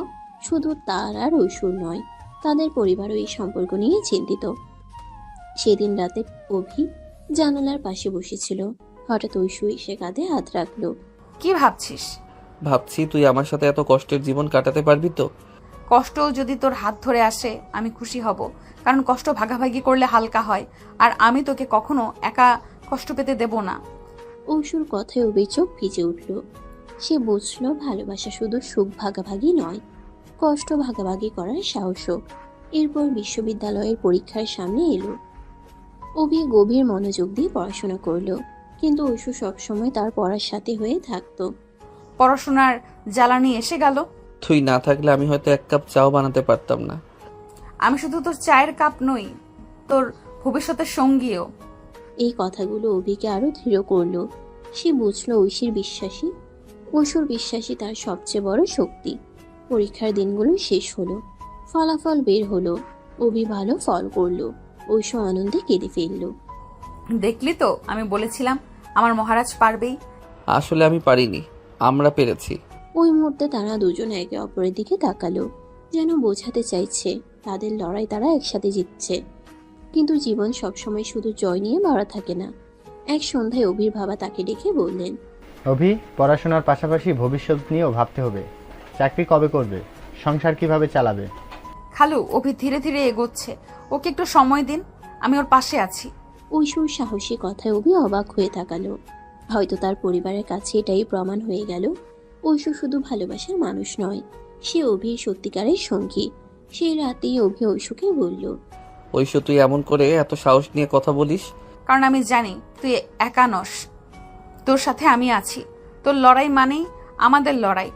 শুধু তার আর ঐশ্বর নয়, তাদের পরিবারও এই সম্পর্ক নিয়ে চিন্তিত। সেদিন রাতে অভি জানালার পাশে বসেছিল। হঠাৎ ঐশু এসে কাঁধে হাত রাখলো। কি ভাবছিস? ভাবছি তুই আমার সাথে এত কষ্টের জীবন কাটাতে পারবি তো। কষ্টও যদি তোর হাত ধরে আসে আমি খুশি হব, কারণ কষ্ট ভাগাভাগি করলে হালকা হয়, আর আমি তোকে কখনো একা কষ্ট পেতে দেব না। ঐশুর কথায় অভির চোখ ভিজে উঠল। সে বুঝল ভালোবাসা শুধু সুখ ভাগাভাগি নয়, কষ্ট ভাগাভাগি করার সাহসও। এরপর বিশ্ববিদ্যালয়ের পরীক্ষার সামনে এলো। অভি গভীর মনোযোগ দিয়ে পড়াশোনা করলো, কিন্তু ঐশু সবসময় তার পড়ার সাথে হয়ে থাকতো। পড়াশোনার জ্বালানি এসে গেল। তুই না থাকলে আমি হয়তো এক কাপ চাও বানাতে পারতাম না। আমি শুধু তোর চায়ের কাপ নই, তোর ভবিষ্যতের সঙ্গীও। এই কথাগুলো অভিকে আরো দৃঢ় করলো। সে বুঝলো ঐশুর বিশ্বাসী তার সবচেয়ে বড় শক্তি। পরীক্ষার দিনগুলো শেষ হলো, ফলাফল বের হলো। অভি ভালো ফল করলো, ঐশু আনন্দে কেঁদে ফেললো। দেখলি তো, আমি বলেছিলাম আমার মহারাজ পারবেই। আসলে আমি পারিনি, আমরা পেরেছি। ওই মুহূর্তে তারা দুজন একে অপরের দিকে তাকালো, যেন বোঝাতে চাইছে তাদের লড়াই তারা একসাথে জিতছে। কিন্তু জীবন সবসময় শুধু জয় নিয়ে ভরা থাকে না। এক সন্ধ্যায় অভির বাবা তাকে ডেকে বললেন, অভি, পড়াশোনার পাশাপাশি ভবিষ্যৎ নিয়েও ভাবতে হবে। চাকরি কবে করবে? সংসার কিভাবে চালাবে? খালু, অভি ধীরে ধীরে এগোচ্ছে, ওকে একটু সময় দিন, আমি ওর পাশে আছি। ঐশুর সাহসী কথায় অভি অবাক হয়ে তাকালো। হয়তো তার পরিবারের কাছে এটাই প্রমাণ হয়ে গেল, ঐশু শুধু ভালোবাসার মানুষ নয়, সে অভির সত্যিকারের সঙ্গী। সেই রাতেই অভি ঐশুকে বলল, ঐশু, তুই এমন করে এত সাহস নিয়ে কথা বলিস? কারণ আমি জানি তুই একা নস, তোর সাথে আমি আছি। তোর লড়াই মানেই আমাদের লড়াই।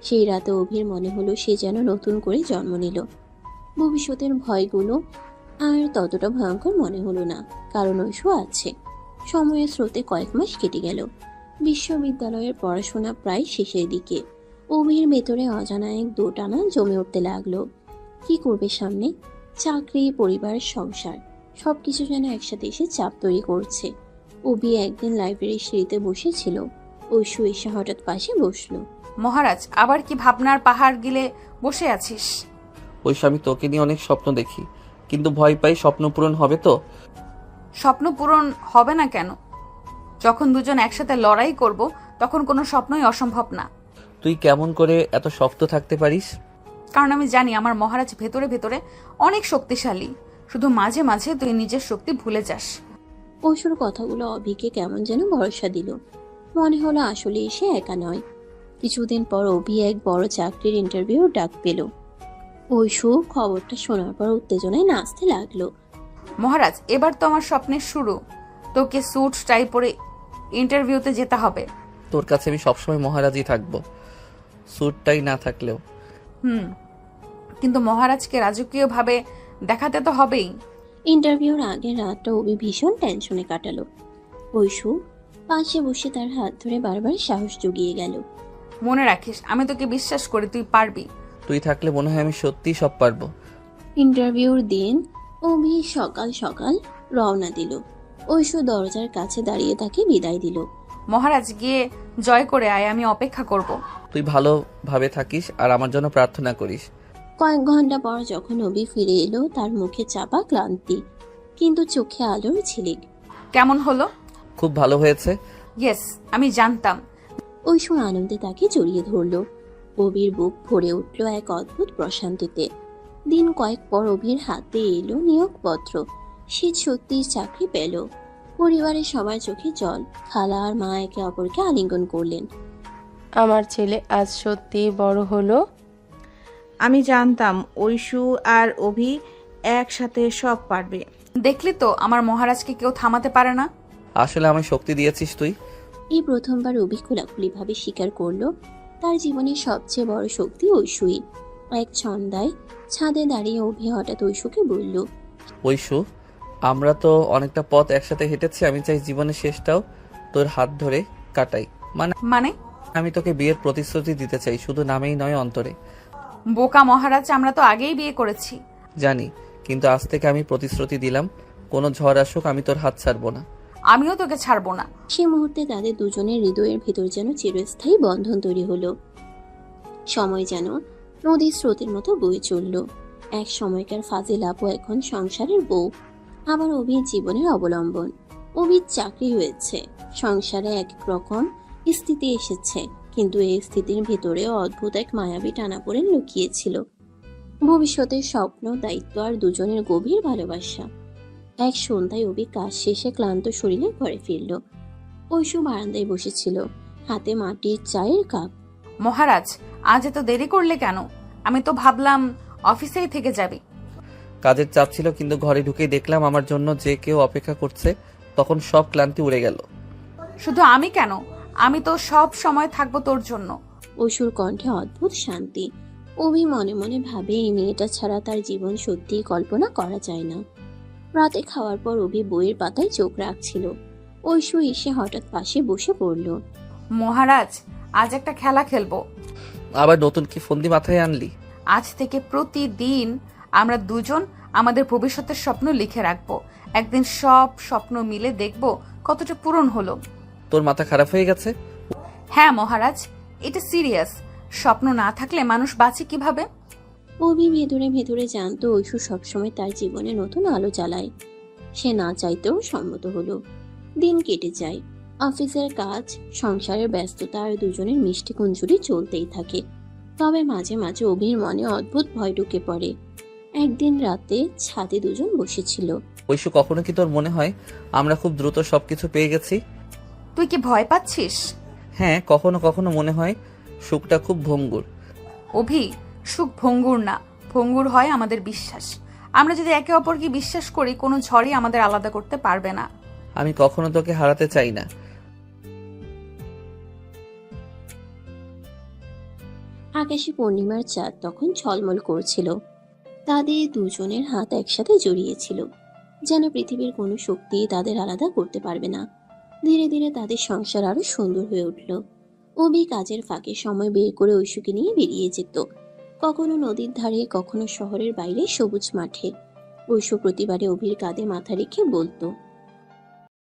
সেই রাতে অভির মনে হলো সে যেন নতুন করে জন্ম নিল। ভবিষ্যতের ভয়গুলো আর ততটা ভয়ঙ্কর মনে হলো না, কারণ ঐশু আছে। সময়ের স্রোতে কয়েক মাস কেটে গেল। বিশ্ববিদ্যালয়ের পড়াশোনা প্রায় শেষের দিকে। অভির ভেতরে অজানা এক দোটানা জমে উঠতে লাগলো। কি করবে সামনে? চাকরি, পরিবার, সংসার, সবকিছু যেন একসাথে এসে চাপ তৈরি করছে। অভি একদিন লাইব্রেরির সিঁড়িতে বসেছিল। ঐশু এসে হঠাৎ পাশে বসলো। মহারাজ, আবার কি ভাবনার পাহাড় গিলে বসে আছিস? ঐশু, আমি তোকে নিয়ে অনেক স্বপ্ন দেখি, কিন্তু ভয় পাই স্বপ্ন পূরণ হবে তো। স্বপ্ন পূরণ হবে না কেন? যখন দুজন একসাথে লড়াই করব তখন কোনো স্বপ্নই অসম্ভব না। তুই কেমন করে এত শক্ত থাকতে পারিস? কারণ আমি জানি আমার মহারাজ ভেতরে ভেতরে অনেক শক্তিশালী, শুধু মাঝে মাঝে তুই নিজের শক্তি ভুলে যাস। ঐশুর কথাগুলো অভিকে কেমন যেন ভরসা দিল। মনে হলো আসলে সে একা নয়। কিছুদিন পর অভি এক বড় চাকরির ইন্টারভিউ ডাক পেল। ঐশু খবরটা শোনার পর উত্তেজনায় নাচতে লাগলো। মহারাজ, এবার তো আমার স্বপ্নের শুরু, তোকে স্যুট টাই পরে ইন্টারভিউতে যেতে হবে। তোর কাছে আমি সবসময় মহারাজই থাকবো, স্যুটটাই না থাকলেও। কিন্তু মহারাজকে রাজকীয়ভাবে দেখাতে তো হবেই। ইন্টারভিউর আগের রাতটা অভি ভীষণ টেনশনে কাটালো। ঐশু পাশে বসে তার হাত ধরে বারবার সাহস জুগিয়ে গেল। মনে রাখিস, আমি তোকে বিশ্বাস করি, তুই পারবি। তুই থাকলে মনে হয় আমি সত্যিই সব পারবো। ইন্টারভিউর দিন অভি সকাল সকাল রওনা দিল। ঐশু দরজার কাছে দাঁড়িয়ে তাকে বিদায় দিল। মহারাজ, গিয়ে জয় করে আয়, আমি অপেক্ষা করব। তুই ভালোভাবে থাকিস আর আমার জন্য প্রার্থনা করিস। কয়েক ঘন্টা পর যখন অভি ফিরে এলো, তার মুখে চাপা ক্লান্তি, কিন্তু চোখে আলোর ঝিলিক। কেমন হলো? খুব ভালো হয়েছে। ইয়েস, আমি জানতাম। ঐশু আনন্দে তাকে জড়িয়ে ধরল। অভির বুক ভরে উঠল এক অদ্ভুত প্রশান্তিতে। দিন কয়েক পর অভির হাতে এলো নিয়োগপত্র। সে সত্যিই চাকরি পেল। পরিবারের সবার চোখে জল। খালা আর মা একে অপরকে আলিঙ্গন করলেন। আমার ছেলে আজ সত্যি বড় হলো। আমি জানতাম ঐশু আর অভি একসাথে সব পারবে। দেখলি তো, আমার মহারাজকে কেউ থামাতে পারে না। আসলে আমায় শক্তি দিয়েছিস তুই। এই প্রথমবার অভি খোলাখুলিভাবে স্বীকার করলো তার জীবনের সবচেয়ে বড় শক্তি ঐশুই। এক সন্ধ্যায় ছাদে দাঁড়িয়ে অভি হঠাৎ ঐশুকে বলল, ঐশু, আমরা তো অনেকটা পথ একসাথে হেঁটেছি, আমি চাই জীবনের শেষটাও তোর হাত ধরে কাটাই। মানে মানে আমি তোকে বিয়ের প্রতিশ্রুতি দিতে চাই, শুধু নামেই নয়, অন্তরে। বোকা মহারাজ, আমরা তো আগেই বিয়ে করেছি। জানি, কিন্তু আজ থেকে আমি প্রতিশ্রুতি দিলাম, কোনো ঝড় আসুক আমি তোর হাত ছাড়বো না। আমিও তোকে ছাড়বো না। সে মুহূর্তে তাদের দুজনের হৃদয়ের ভেতর যেন চিরস্থায়ী বন্ধন তৈরি হলো। সময় যেন নদীর স্রোতের মতো বয়ে চলল। এক সময়কার ফাজিল আপু এখন সংসারের বউ, আবার অভির জীবনের অবলম্বন। অভির চাকরি হয়েছে, সংসারে এক রকম স্থিতি এসেছে, কিন্তু এই স্থিতির ভেতরে অদ্ভুত এক মায়াবী টানাপোড়েন লুকিয়েছিল। ভবিষ্যতের স্বপ্ন, দায়িত্ব আর দুজনের গভীর ভালোবাসা। এক সন্ধ্যায় অভি কাজ শেষে ক্লান্ত শরীরে ঘরে ফিরল। ঐশু বারান্দায় বসেছিল, হাতে মাটির চায়ের কাপ। মহারাজ, আজ এত দেরি করলে কেন? আমি তো ভাবলাম অফিসেই থেকে যাবি। কাজের চাপ ছিল, কিন্তু ঘরে ঢুকেই দেখলাম আমার জন্য যে কেউ অপেক্ষা করছে, তখন সব ক্লান্তি উড়ে গেল। শুধু আমি কেন, আমি তো সব সময় থাকবো তোর জন্য। ঐশুর কণ্ঠে অদ্ভুত শান্তি। অভি মনে মনে ভাবে এই মেয়েটা ছাড়া তার জীবন সত্যিই কল্পনা করা যায় না। রাতে খাওয়ার পর অভি বইয়ের পাতায় চোখ রাখছিল। ঐশু এসে হঠাৎ পাশে বসে পড়ল। মহারাজ, আজ একটা খেলা খেলবো। আবার নতুন কি ফন্দি মাথায় আনলি? আজ থেকে প্রতিদিন আমরা দুজন আমাদের ভবিষ্যতের স্বপ্ন লিখে রাখবো। একদিন সব স্বপ্ন মিলে দেখবো কতটা পূরণ হলো। তোর মাথা খারাপ হয়ে গেছে? হ্যাঁ মহারাজ, এটা সিরিয়াস। স্বপ্ন না থাকলে মানুষ বাঁচে কিভাবে? অভি ভেতরে ভেতরে জানতো ঐশু সবসময় তার জীবনে নতুন আলো জ্বালায়। সে না চাইতেও সম্মত হলো। দিন কেটে যায়, অফিসের কাজ, সংসারের ব্যস্ততা আর দুজনের মিষ্টি কুঞ্জুরি চলতেই থাকে। তবে মাঝে মাঝে অভির মনে অদ্ভুত ভয় ঢুকে পড়ে। একদিন রাতে ছাদে দুজন বসেছিল। ঐশু, কখনো কি তোর মনে হয় আমরা খুব দ্রুত সবকিছু পেয়ে গেছি? তুই কি ভয় পাচ্ছিস? হ্যাঁ, কখনো কখনো মনে হয় সুখটা খুব ভঙ্গুর। অভি, সুখ ভঙ্গুর না, ভঙ্গুর হয় আমাদের বিশ্বাস। আমরা যদি একে অপরকে বিশ্বাস করি, কোনো ঝড়ই আমাদের আলাদা করতে পারবে না। আমি কখনো তোকে হারাতে চাই না। আকাশে পূর্ণিমার চাঁদ তখন ঝলমল করছিল। তাদের দুজনের হাত একসাথে জড়িয়েছিল, যেন পৃথিবীর কোনো শক্তি তাদের আলাদা করতে পারবে না। ধীরে ধীরে তাদের সংসার আরো সুন্দর হয়ে উঠল। অভি কাজের ফাঁকে সময় বের করে ঐশুকে নিয়ে বেরিয়ে যেত, কখনো নদীর ধারে, কখনো শহরের বাইরে সবুজ মাঠে। ঐশু প্রতিবারে অভির কাঁধে মাথা রেখে বলতো,